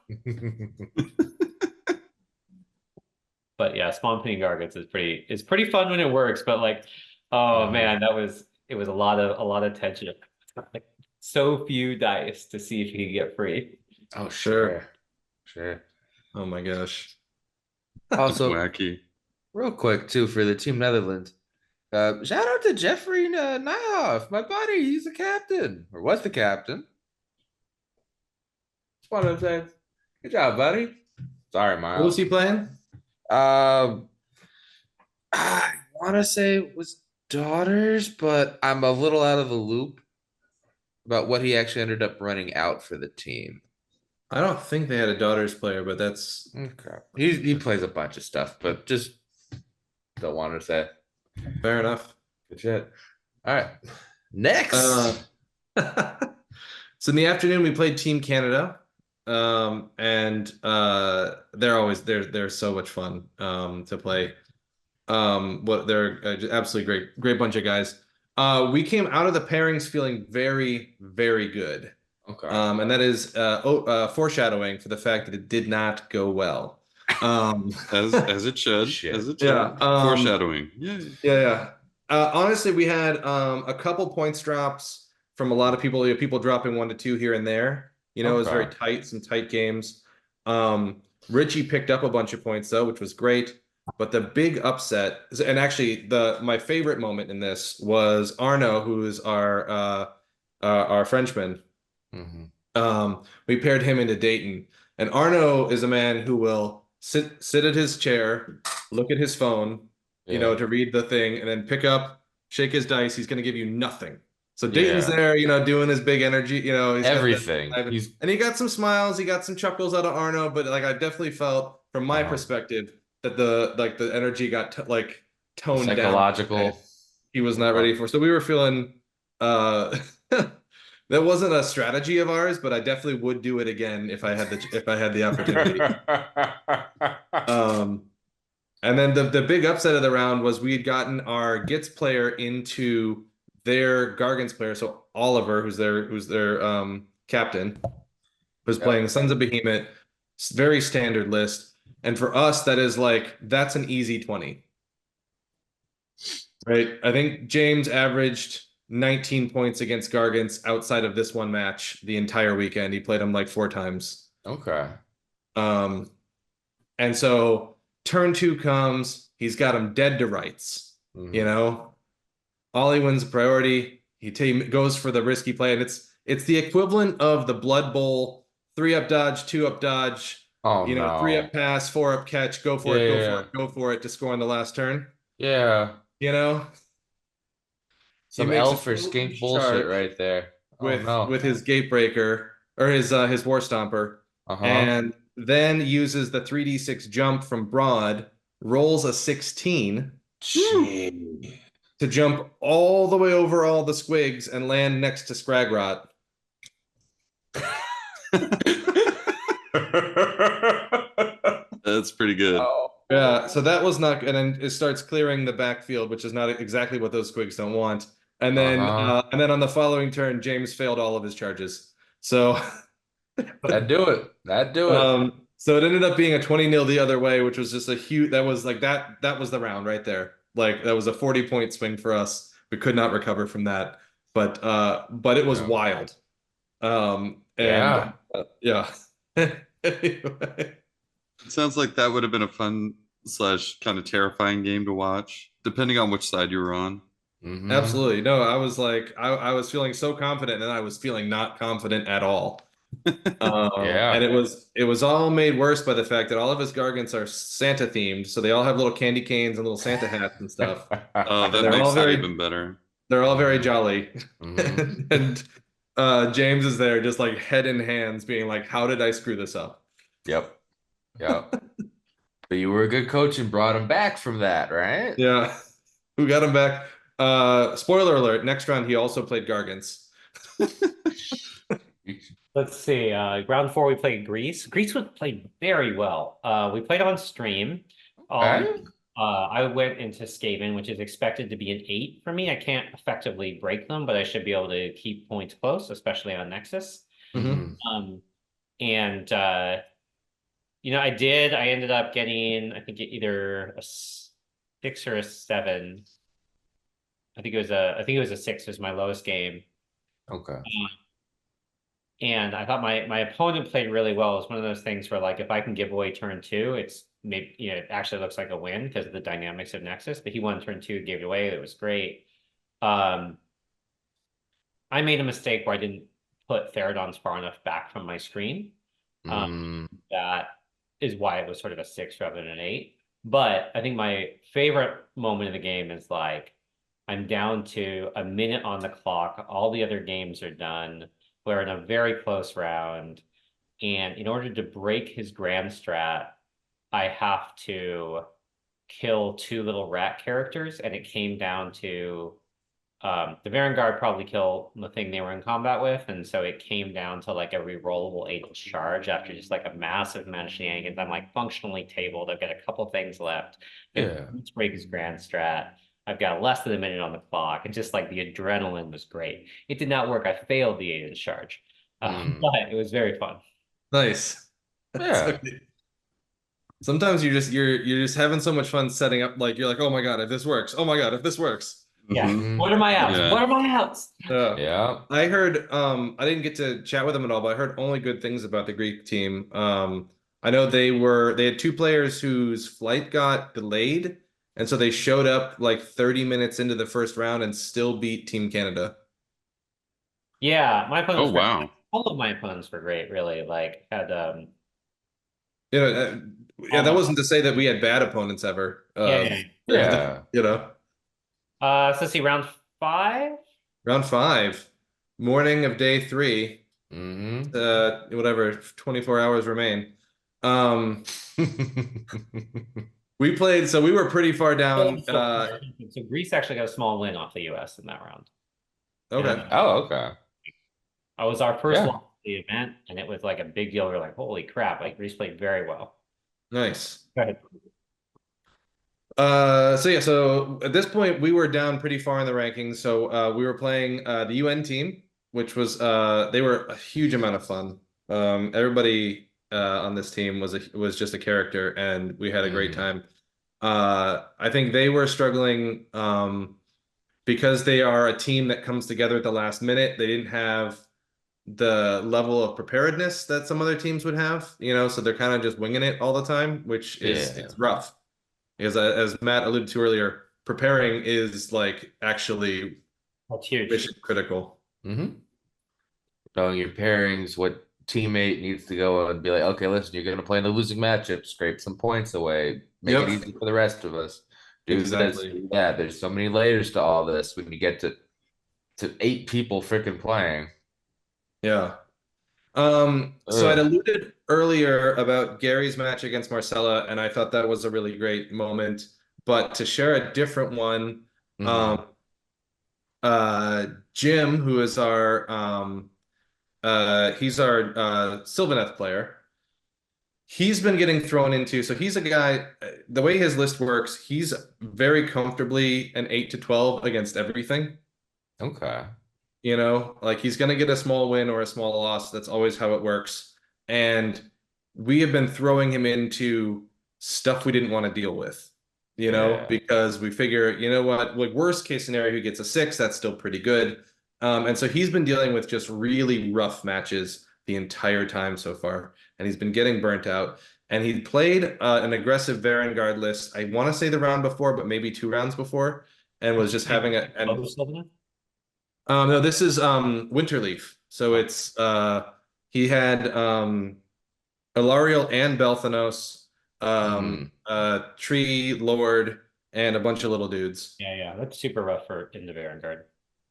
But yeah, spawn pinning Gargants is pretty fun when it works, but like, oh man, it was a lot of tension. Like, so few dice to see if you can get free. Oh, sure. Oh my gosh. Also, wacky. Real quick too, for the Team Netherlands. Shout out to Jeffrey Nyhoff, my buddy. He's the captain, or was the captain. That's what I'm saying. Good job, buddy. Sorry, Miles. What was he playing? I want to say it was Daughters, but I'm a little out of the loop about what he actually ended up running out for the team. I don't think they had a Daughters player, but that's okay. He plays a bunch of stuff, but just don't want to say. Fair enough. Good shit. All right. Next. So in the afternoon, we played Team Canada. and they're so much fun to play. What they're just absolutely great bunch of guys. We came out of the pairings feeling very, very good. Okay. And that is foreshadowing for the fact that it did not go well. As it should. Shit. As it Yeah, should. Foreshadowing. Yay. yeah. Honestly, we had a couple points drops from a lot of people. People dropping 1 to 2 here and there. It was very Okay. tight, some tight games. Richie picked up a bunch of points though, which was great. But the big upset, and actually my favorite moment in this was Arno, who is our Frenchman. Mhm. We paired him into Dayton, and Arno is a man who will sit at his chair, look at his phone, Yeah. to read the thing, and then pick up, shake his dice. He's going to give you nothing. So Dayton's Yeah. there, doing his big energy. He's got Everything. that, and he got some smiles, he got some chuckles out of Arno, but like I definitely felt from my perspective that the energy got toned down. Psychological. He was not ready for. So we were feeling that wasn't a strategy of ours, but I definitely would do it again if I had the opportunity. And then the big upset of the round was we had gotten our Gits player into their Gargants player. So Oliver, who's their captain, was playing Sons of Behemoth, very standard list. And for us, that's an easy 20. Right. I think James averaged 19 points against Gargants outside of this one match the entire weekend. He played them like 4 times. Okay. And so turn 2 comes, he's got him dead to rights. Mhm. Ollie wins priority. He goes for the risky play, and it's the equivalent of the Blood Bowl 3-up dodge, 2-up dodge, Oh no. 3-up pass, 4-up catch, go for it, go for it to score on the last turn. Yeah. He Some makes elf or a skink charge bullshit right there. Oh no. with his Gatebreaker or his War Stomper, and then uses the 3d6 jump from Broad, rolls a 16 Gee. to jump all the way over all the squigs and land next to Scragrot. That's pretty good. Oh. Yeah, so that was not, and then it starts clearing the backfield, which is not exactly what those squigs don't want. And then on the following turn, James failed all of his charges. So That'd do it. That'd do it. So it ended up being a 20-0 the other way, which was just a huge, that was the round right there. Like that was a 40-point swing for us. We could not recover from that. But it was wild. Yeah. Anyway. It sounds like that would have been a fun / kind of terrifying game to watch, depending on which side you were on. Mhm. Absolutely. No, I was like, I was feeling so confident, and I was feeling not confident at all. And it was all made worse by the fact that all of his Gargants are Santa themed, so they all have little candy canes and little Santa hats and stuff. Oh, that they're makes all that even better. They're all very jolly. Mhm. And James is there just like head in hands being like, how did I screw this up? Yep. But you were a good coach and brought him back from that, right? Yeah. Who got him back? Spoiler alert, next round he also played Gargants. Let's see. Round 4 we played Greece. Greece played very well. We played on stream. I went into Skaven, which is expected to be an 8 for me. I can't effectively break them, but I should be able to keep points close, especially on Nexus. And I did. I ended up getting, I think, either a 6 or a 7. I think it was a 6 was my lowest game. Okay. And I thought my opponent played really well. It's one of those things where, like, if I can give away turn 2, it's maybe it actually looks like a win because of the dynamics of Nexus. But he won turn 2, gave it away. It was great. I made a mistake where I didn't put Therodons far enough back from my screen. That is why it was sort of a 6 rather than an 8. But I think my favorite moment of the game is like I'm down to a minute on the clock. All the other games are done. We're in a very close round. And in order to break his grand strat, I have to kill 2 little rat characters. And it came down to the Vanguard probably kill the thing they were in combat with, and so it came down to like a rerollable 8-inch charge after just like a massive amount of shenanigans. I'm like functionally tabled. I've got a couple things left. Yeah. Break his grand strat. I've got less than a minute on the clock, and just like the adrenaline was great. It did not work. I failed the 8-inch charge, but it was very fun. Nice. Yeah. Sometimes you're just having so much fun setting up. Like you're like, oh my god, if this works. Oh my god, if this works. Yeah. Mhm. What are my outs? Yeah. What are my outs? Yeah. I heard. I didn't get to chat with them at all, but I heard only good things about the Greek team. I know they had 2 players whose flight got delayed, and so they showed up like 30 minutes into the first round and still beat Team Canada. Yeah, my opponents. Oh, wow. All of my opponents were great. Really, like had You know, yeah, that wasn't to say that we had bad opponents ever. Yeah. You know, so let's see, round 5. round 5, morning of day 3. Whatever, 24 hours remain. We played, so we were pretty far down. So Greece actually got a small win off the US in that round. Okay. Oh, okay. I was our first Yeah. loss of the event, and it was like a big deal. We were like, holy crap, like Greece played very well. Nice. Go ahead. So yeah, so at this point we were down pretty far in the rankings. So we were playing the UN team, which was they were a huge amount of fun. Everybody on this team was just a character, and we had a great time. I think they were struggling because they are a team that comes together at the last minute. They didn't have the level of preparedness that some other teams would have, so they're kind of just winging it all the time, which is it's rough. Because as Matt alluded to earlier, preparing is like actually That's huge. mission critical. Knowing your pairings, what teammate needs to go and be like, okay, listen, you're going to play in the losing matchup, scrape some points away, make it easy for the rest of us. Do Exactly. this. Yeah, there's so many layers to all this when you get to 8 people freaking playing. Yeah. So I'd alluded earlier about Gary's match against Marcella, and I thought that was a really great moment. But to share a different one, Jim, who is he's our Sylvaneth player. He's been getting thrown into, so he's a guy, the way his list works, he's very comfortably an 8 to 12 against everything. Okay. Like he's going to get a small win or a small loss. That's always how it works. And we have been throwing him into stuff we didn't want to deal with, because we figure, what, like worst case scenario, he gets a 6, that's still pretty good. And so he's been dealing with just really rough matches the entire time so far. And he's been getting burnt out. And he played an aggressive Varangard list. I want to say the round before, but maybe 2 rounds before, and was just having no, this is Winterleaf. So it's he had Alariel and Belthanos, Tree Lord, and a bunch of little dudes. Yeah, that's super rough for in the Varangard.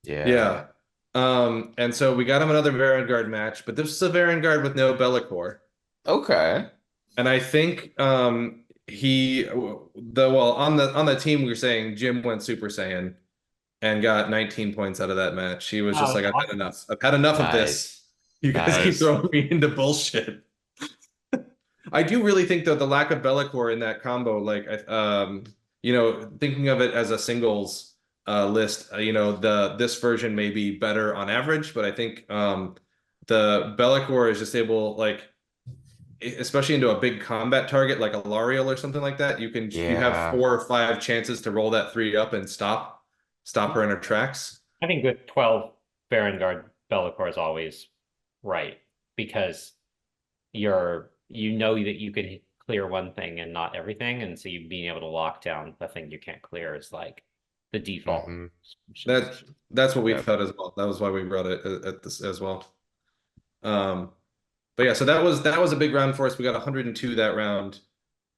Yeah. And so we got him another Varangard match, but this is a Varangard with no Bellicor. Okay. And I think on the team we were saying Jim went Super Saiyan and got 19 points out of that match. He was just like, I've had enough. I've had enough of this. You guys keep throwing me into bullshit. I do really think though the lack of Bellicor in that combo, like thinking of it as a singles list, this version may be better on average, but I think the Bellicor is just able, like, especially into a big combat target like a Lariel or something like that, you have 4 or 5 chances to roll that 3 up and stop her in her tracks. I think with 12 Varangard, Bellicor is always right, because that you can clear one thing and not everything, and so you being able to lock down the thing you can't clear is like the default. That's what we thought as well. That was why we brought it at this as well. But yeah, so that was a big round for us. We got 102 that round.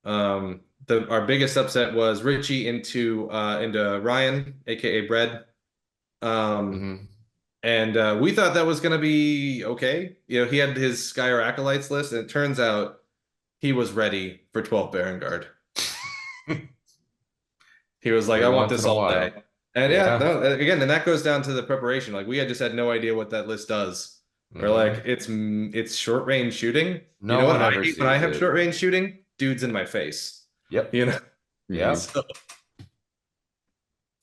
Our biggest upset was Richie into Ryan, aka Bread. And we thought that was going to be okay. He had his Skyr Acolytes list, and it turns out he was ready for 12 Varangard. He was like, I want this all day. And Yeah. no, again, and that goes down to the preparation. Like we had just had no idea what that list does. Or like it's short range shooting. No You know what one I ever hate when I sees have it. short range shooting? Dudes in my face. Yep. You know? Yep. So,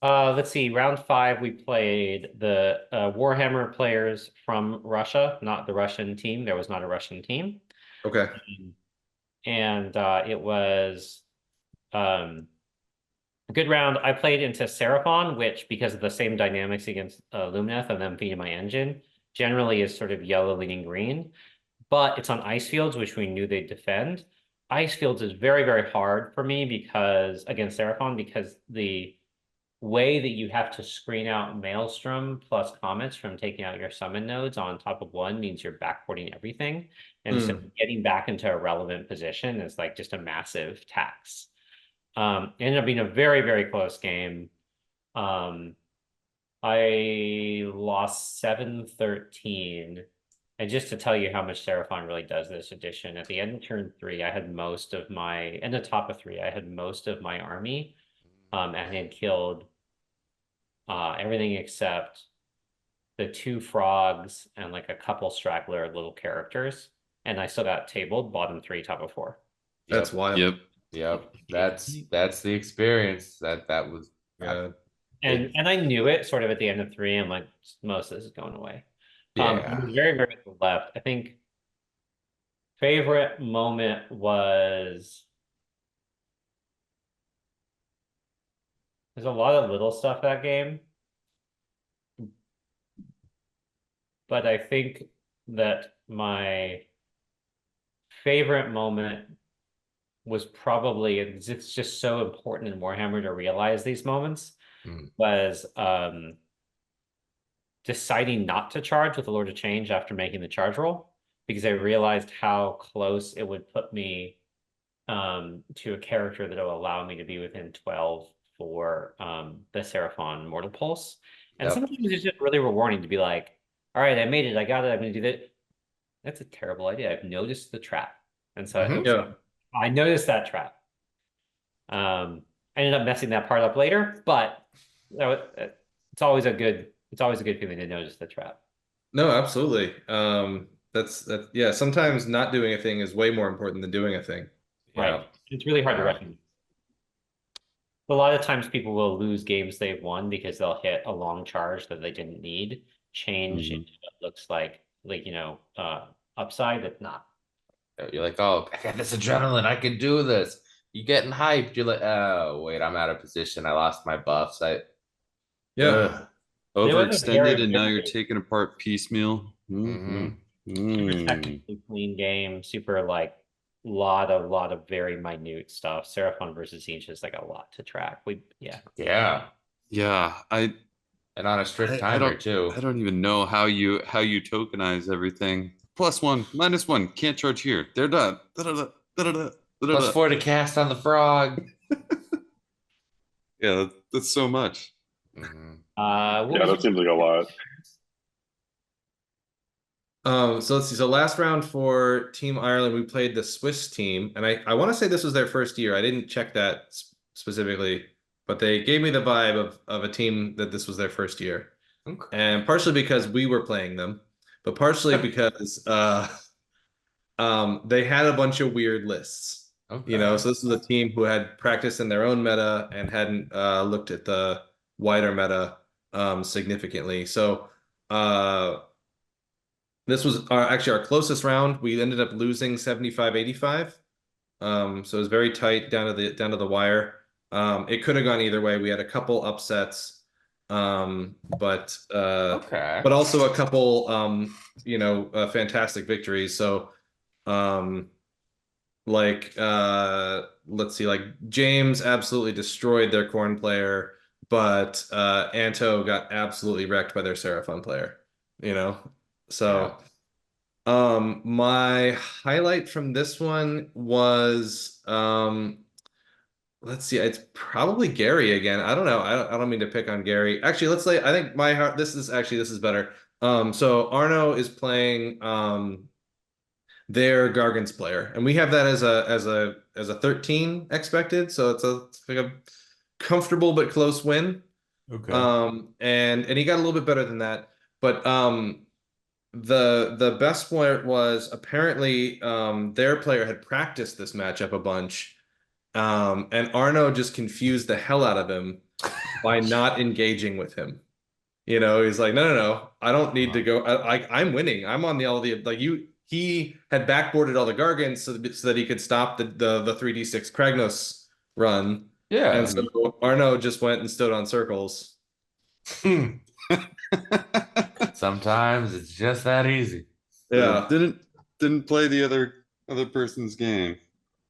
Let's see. Round 5, we played the Warhammer players from Russia, not the Russian team. There was not a Russian team, okay. and it was a good round. I played into Seraphon, which, because of the same dynamics against Lumineth and them feeding my engine, generally is sort of yellow leaning green. But it's on ice fields, which we knew they'd defend. Ice fields is very, very hard for me because against Seraphon, because the way that you have to screen out Maelstrom plus Comets from taking out your summon nodes on top of one means you're backporting everything. And so getting back into a relevant position is like just a massive tax. It ended up being a very, very close game. I lost 7-13. And just to tell you how much Seraphon really does this edition, at the end of turn 3, I had most of my, in the top of 3, I had most of my army. And had killed everything except the 2 frogs and like a couple straggler little characters. And I still got tabled bottom 3, top of 4. That's wild. Yep. Yep. That's the experience. That was Yeah. And I knew it sort of at the end of 3. I'm like, most of this is going away. yeah. It was very, very left. I think favorite moment was there's a lot of little stuff that game. But I think that my favorite moment was probably, it's just so important in Warhammer to realize these moments, was deciding not to charge with the Lord of Change after making the charge roll, because I realized how close it would put me to a character that will allow me to be within 12 for the Seraphon Mortal Pulse. And sometimes it's just really rewarding to be like, all right, I made it, I got it, I'm gonna do that. That's a terrible idea. I've noticed the trap. And so I noticed that trap. I ended up messing that part up later, but it's always a good feeling to notice the trap. No, absolutely. Yeah, sometimes not doing a thing is way more important than doing a thing. Right. It's really hard to recognize. A lot of times people will lose games they've won because they'll hit a long charge that they didn't need, change into what looks like upside. It's not. You're like, oh, I got this adrenaline. I can do this. You're getting hyped. You're like, oh, wait, I'm out of position. I lost my buffs. Overextended, and now you're taking apart piecemeal. Super technically clean game. Super like lot of very minute stuff. Seraphon versus Siege is like a lot to track. Yeah. And on a strict timer too. I don't even know how you tokenize everything. +1, -1, can't charge here. They're done. +4 to cast on the frog. Yeah, that's so much. That seems like a lot. So let's see. So last round for Team Ireland, we played the Swiss team, and I want to say this was their first year. I didn't check that specifically, but they gave me the vibe of a team that this was their first year. Okay. And partially because we were playing them, but partially because they had a bunch of weird lists. Okay. You know, so this was a team who had practiced in their own meta and hadn't looked at the wider meta significantly. So this was actually our closest round. We ended up losing 75-85. So it was very tight down to the wire. It could have gone either way. We had a couple upsets, but also a couple fantastic victories. So let's see, like James absolutely destroyed their Corn player, but Anto got absolutely wrecked by their Seraphon player, you know? So my highlight from this one was let's see, it's probably Gary again. I don't know. I don't mean to pick on Gary. Actually, let's say I think this is better. So Arno is playing their Gargant's player, and we have that as a 13 expected, so it's like a comfortable but close win. Okay. And he got a little bit better than that. But the best part was apparently their player had practiced this matchup a bunch. And Arno just confused the hell out of him by not engaging with him. He's like, no, I don't need to go. I'm winning. I'm on all the like you. He had backboarded all the Gargants so that he could stop the 3d6 Kragnos run. Yeah. And so Arno just went and stood on circles. Sometimes it's just that easy. Yeah, Didn't play the other person's game.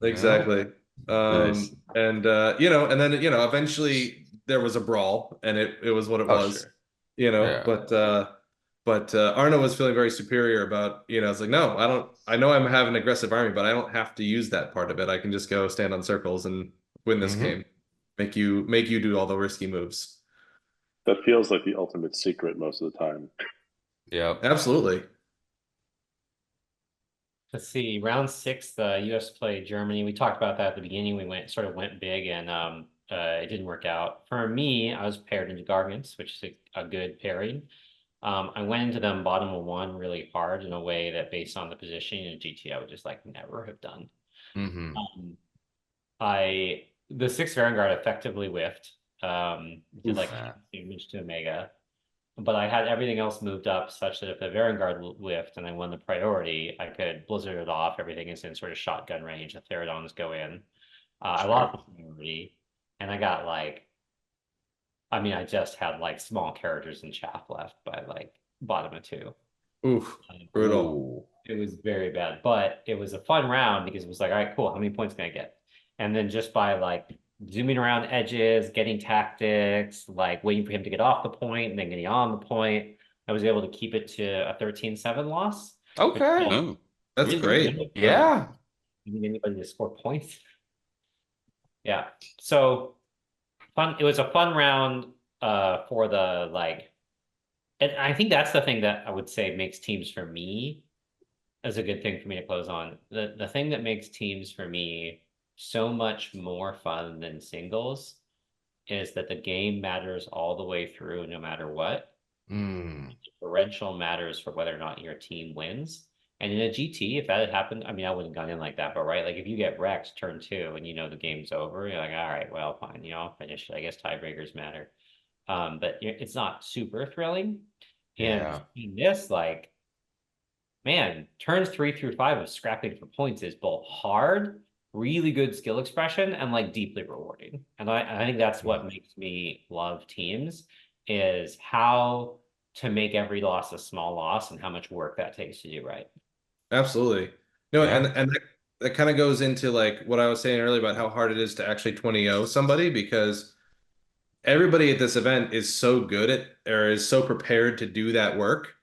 exactly. Nice. And and then eventually there was a brawl, and it was what it Oh, was. sure. Yeah. But Arno was feeling very superior about, it's like, no, I know I'm having an aggressive army, but I don't have to use that part of it. I can just go stand on circles and win this game. Make you do all the risky moves. That feels like the ultimate secret most of the time. Yep. Absolutely. Let's see, round 6, the US played Germany. We talked about that at the beginning. We went big, and it didn't work out. For me, I was paired into Gargants, which is a good pairing. I went into them bottom of 1 really hard in a way that, based on the positioning in GT, I would just like never have done. The 6th Vanguard effectively whiffed. Did like damage to Omega. But I had everything else moved up such that if the Vanguard whiffed and I won the priority, I could blizzard it off. Everything is in sort of shotgun range. The Therodons go in. I lost the priority, and I got I just had like small characters and chaff left by like bottom of 2. Oof, brutal. It was very bad, but it was a fun round because it was like, all right, cool. How many points can I get? And then just by like zooming around edges, getting tactics, like waiting for him to get off the point and then getting on the point, I was able to keep it to a 13-7 loss. Okay. Oh, that's really great. good. Yeah. I need anybody to score points. Yeah. So fun. It was a fun round for the like, and I think that's the thing that I would say makes teams for me as a good thing for me to close on. The thing that makes teams for me so much more fun than singles is that the game matters all the way through, no matter what. Mm. Differential matters for whether or not your team wins. And in a GT, if that had happened, I wouldn't have gone in like that, but right, like if you get wrecked turn 2 and the game's over, you're like, all right, well, fine, I'll finish it. I guess tiebreakers matter. But it's not super thrilling. And in this, like, man, turns 3 through 5 of scrapping for points is both hard, really good skill expression, and like deeply rewarding. And I think that's what makes me love teams, is how to make every loss a small loss and how much work that takes to do right. Absolutely. No, and that kind of goes into like what I was saying earlier about how hard it is to actually 20-0 somebody, because everybody at this event is so good at, or is so prepared to do that work,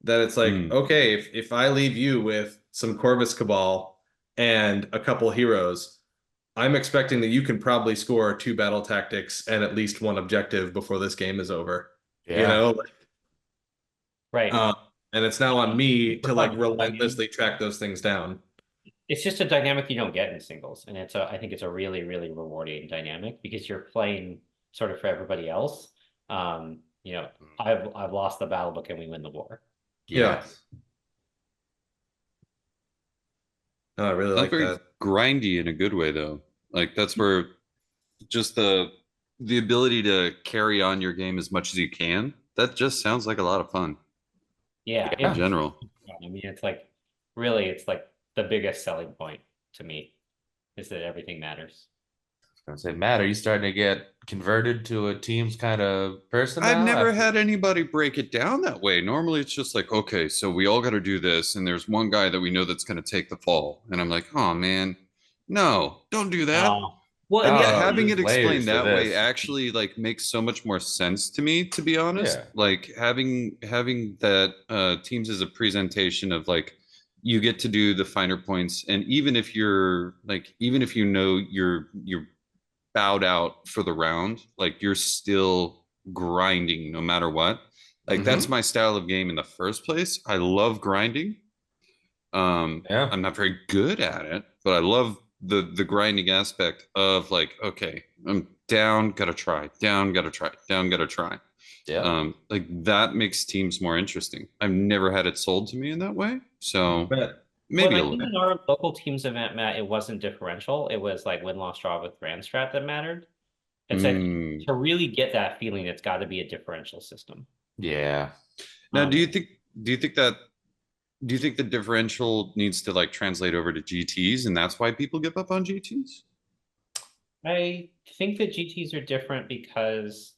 that it's like, okay, if I leave you with some Corvus Cabal and a couple heroes, I'm expecting that you can probably score 2 battle tactics and at least 1 objective before this game is over. Right. And it's now on me to like relentlessly track those things down. It's just a dynamic you don't get in singles, and I think it's a really, really rewarding dynamic because you're playing sort of for everybody else. I've lost the battle, but can we win the war? Yes. No, I really like that. Grindy in a good way, though. Like that's where just the ability to carry on your game as much as you can. That just sounds like a lot of fun. Yeah. In general. It's like really, it's like the biggest selling point to me is that everything matters. I was gonna say, Matt, are you starting to get converted to a team's kind of person now? I've never had anybody break it down that way. Normally it's just like, okay, so we all got to do this, and there's one guy that we know that's going to take the fall. And I'm like, oh man, no, don't do that. Well, and yet no, having there's it explained layers to that way this. actually like makes so much more sense to me, to be honest. Yeah. Like having that teams as a presentation of like, you get to do the finer points, and even if you're you're bowed out for the round, like you're still grinding no matter what. Like that's my style of game in the first place. I love grinding. I'm not very good at it, but I love the grinding aspect of like, okay, I'm down, gotta try, down, gotta try, down, gotta try. Yeah. Like that makes teams more interesting. I've never had it sold to me in that way. So But maybe a Well, I little think in our local teams event, Matt, it wasn't differential. It was like win, loss, draw with grand strat that mattered. And so Mm. to really get that feeling, it's got to be a differential system. Yeah. Now, Um, do you think that do you think the differential needs to like translate over to GTs and that's why people give up on GTs? I think that GTs are different because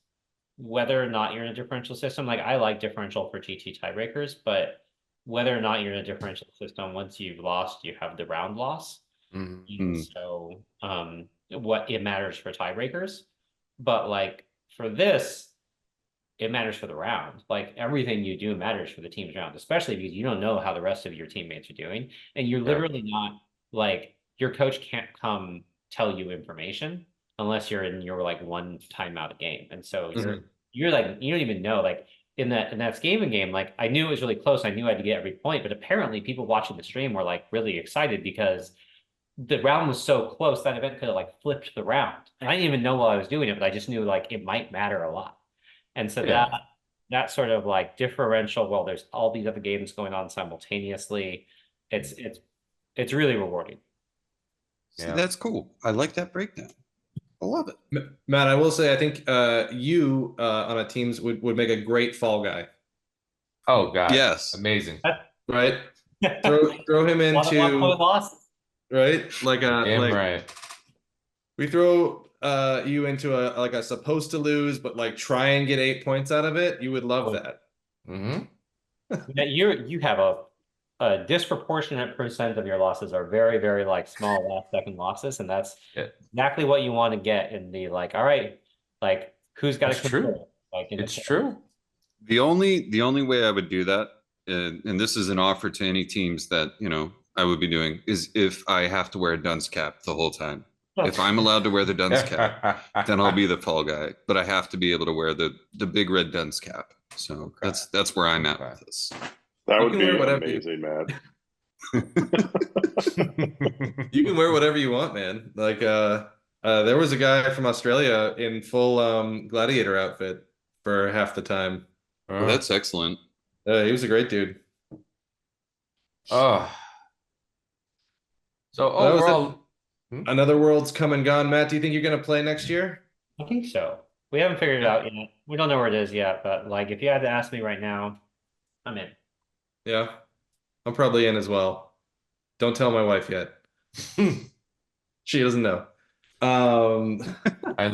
whether or not you're in a differential system, like I like differential for GT tiebreakers, but whether or not you're in a differential system, once you've lost, you have the round loss. Mhm. And so what it matters for tiebreakers, but like for this, it matters for the round. Like everything you do matters for the team's round, especially because you don't know how the rest of your teammates are doing. And you're literally not like your coach can't come tell you information unless you're in your like one timeout game. And so you're like you don't even know like in that scheme game, like I knew it was really close. I knew I had to get every point, but apparently people watching the stream were like really excited because the round was so close that event could have like flipped the round. And I didn't even know while I was doing it, but I just knew like it might matter a lot. And so Yeah. that sort of like differential, well, there's all these other games going on simultaneously. It's really rewarding. See, Yeah. that's cool. I like that breakdown. I love it. Matt, I will say I think you on a teams would make a great fall guy, Oh God. Yes. Amazing. right? Throw him One point into loss. right like a Damn like right. we throw you into a like a supposed to lose but like try and get 8 points out of it. You would love that. Mm-hmm. That you have a disproportionate percent of your losses are very, very like small last second losses, and that's Yeah. exactly what you want to get in the like, all right, like who's got It's to true. control? Like It's true. The only way I would do that, and this is an offer to any teams that I would be doing, is if I have to wear a dunce cap the whole time. If I'm allowed to wear the dunce cap, then I'll be the fall guy. But I have to be able to wear the big red dunce cap. So that's where I'm at with this. That You would can be wear whatever amazing, man. You can wear whatever you want, man. Like there was a guy from Australia in full gladiator outfit for half the time. Well, that's excellent. He was a great dude. Oh. So That was it. overall, Another world's come and gone. Matt, do you think you're gonna play next year? I think so. We haven't figured it out yet. We don't know where it is yet, but like if you had to ask me right now, I'm in. Yeah, I'm probably in as well. Don't tell my wife yet. She doesn't know. and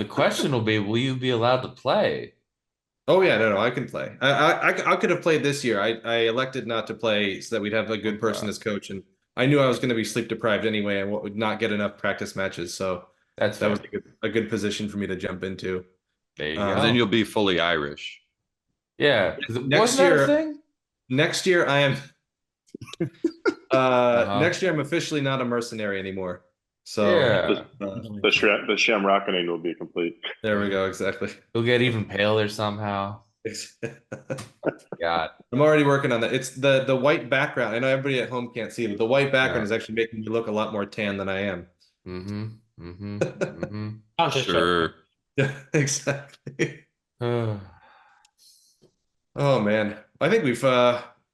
the question will be, will you be allowed to play? Oh yeah, no, I can play. I could have played this year. I elected not to play so that we'd have a good person as coach, and I knew I was going to be sleep deprived anyway and would not get enough practice matches. So That's that was fair. a good position for me to jump into. There you go. Then you'll be fully Irish. Yeah. 'Cause Next wasn't that a year- thing? Next year I am. Next year I'm officially not a mercenary anymore. So Yeah. The Shamrockening will be complete. there we go. Exactly. You'll get even paler somehow. God. I'm already working on that. It's the white background. I know everybody at home can't see it, but the white background is actually making me look a lot more tan than I am. Mm-hmm. Mm-hmm. Mm-hmm. Conscious Sure. Yeah, exactly. Oh, Oh man. I think we've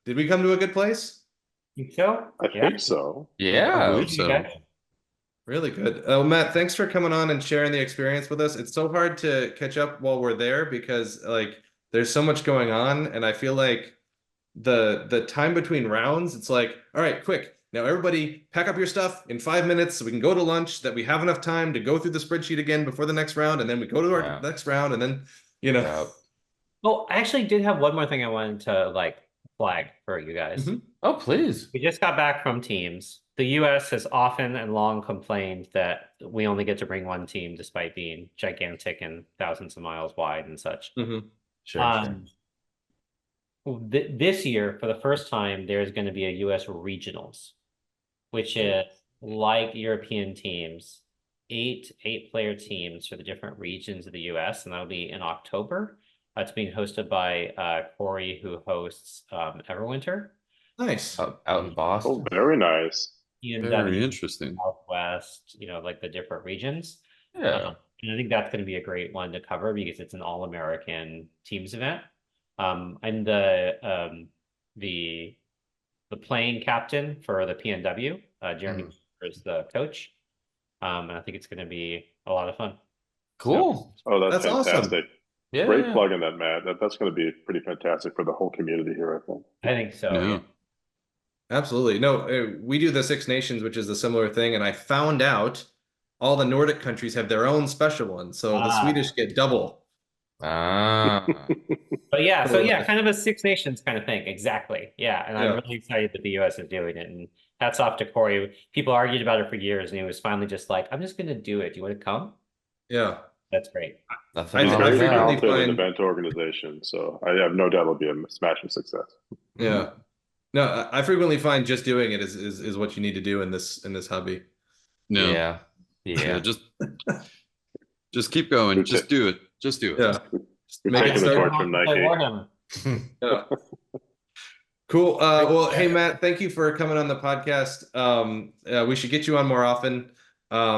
did we come to a good place? You so? I think so. I yeah. believe so. Really good. Oh, Matt, thanks for coming on and sharing the experience with us. It's so hard to catch up while we're there because like there's so much going on, and I feel like the time between rounds, it's like, all right, quick. Now everybody pack up your stuff in 5 minutes so we can go to lunch, that we have enough time to go through the spreadsheet again before the next round, and then we go to our next round, and then Yeah. Well, I actually did have one more thing I wanted to like flag for you guys. Oh, please. We just got back from teams. The US has often and long complained that we only get to bring one team despite being gigantic and thousands of miles wide and such. Sure. This year, for the first time, there's going to be a US regionals, which is like European teams, eight-player teams for the different regions of the US, and that'll be in October. It's being hosted by Corey, who hosts Everwinter. Nice. Out in Boston. Oh, very nice. Very interesting. Southwest, like the different regions. Yeah. And I think that's going to be a great one to cover because it's an all-American teams event. I'm the playing captain for the PNW. Jeremy is the coach. And I think it's going to be a lot of fun. Cool. Oh, that's fantastic. Awesome. Yeah. Great plug in that, Matt. That's going to be pretty fantastic for the whole community here, I think. I think so. Yeah. Yeah. Absolutely. No, we do the Six Nations, which is a similar thing, and I found out all the Nordic countries have their own special ones, so the Swedish get double. Ah. But yeah, so yeah, kind of a Six Nations kind of thing. Exactly. Yeah. And I'm really excited that the US is doing it. And hats off to Corey. People argued about it for years, and he was finally just like, I'm just gonna do it. Do you want to come? Yeah. That's great. Nothing I wrong Very with that. frequently talented find- event organization, so I have no doubt it'll be a smashing success. Yeah. No, I frequently find just doing it is what you need to do in this hobby. No. Yeah. Yeah, just keep going. Good Just do it. Just do it. Yeah. You're Make it taking the start- torch from Play Nike. Warhammer. Yeah. Cool. Well, hey Matt, thank you for coming on the podcast. We should get you on more often.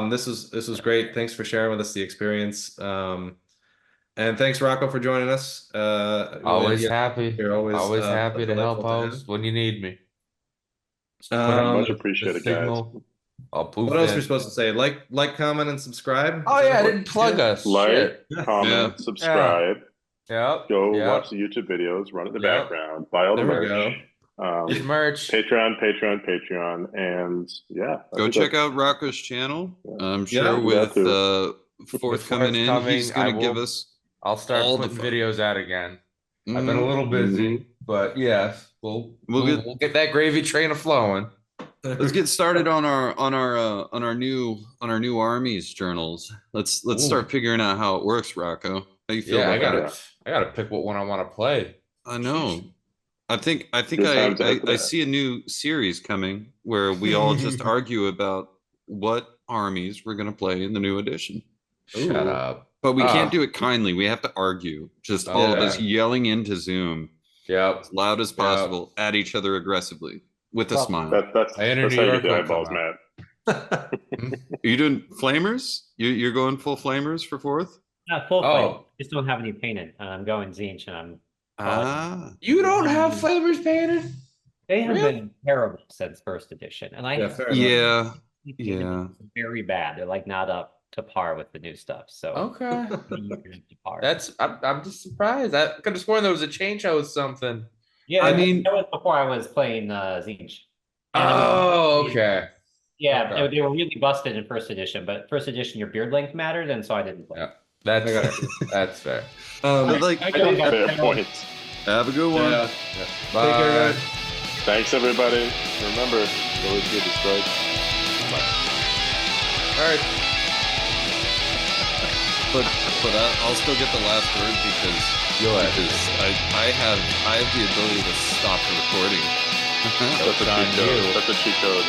This was great. Thanks for sharing with us the experience. And thanks Rocco for joining us. Always Yeah, happy. you're always happy to help delightful to have. host when you need me. Much The appreciated, guys. signal, I'll poof What else are in. we supposed to say? Like, comment, and subscribe. Oh Is that yeah, I what- didn't plug us. Like, Shit. comment, subscribe, Yep. go yep. watch the YouTube videos, run in the Yep. background, buy all the There we merch. Get merch. Patreon, and yeah. I Go think check that's- out Rocco's channel. I'm Yeah, sure we with got to. forthcoming in, forthcoming, he's going I to give will- us I'll start all the putting fun. videos out again. I've been a Mm, little busy, but yes, we'll get that gravy train a flowing. Let's get started on our new armies journals. Let's Ooh. start figuring out how it works, Rocco. How you feel Yeah, about that? I gotta pick what one I want to play. I know. I think Good times ahead for I that. see a new series coming where we all just argue about what armies we're gonna play in the new edition. Shut up. But we Ah. can't do it kindly. We have to argue. Just all of us Yeah. yelling into Zoom Yep. as loud as possible at each other aggressively with a Well, smile. That's I enter that's New how you York get the will eyeballs, come Matt. Are you doing flamers? You're going full flamers for fourth? Full Oh. flame. Just don't have any painted. I'm going Zinch, and I'm. Ah, You don't have flavors painted? They have Really? been terrible since first edition, and I Yeah, fair enough. yeah. think Yeah. it's very bad. They're like not up to par with the new stuff. So Okay. you're up to par. I'm just surprised. I could have sworn there was a change out with something. Yeah, I that mean- was before I was playing Zinch. And it was- Oh, okay. Yeah, Okay. they were really busted in first edition, but first edition your beard length mattered, and so I didn't play. Yeah. That's I got fair. That's fair. But like, I I don't think got fair that. points. have a good one. Yeah. Bye. Take care, guys. Thanks, everybody. Remember, it's always good to strike. All right. But I'll still get the last word because I have the ability to stop the recording. That's a on cheat code. you. That's a cheat code.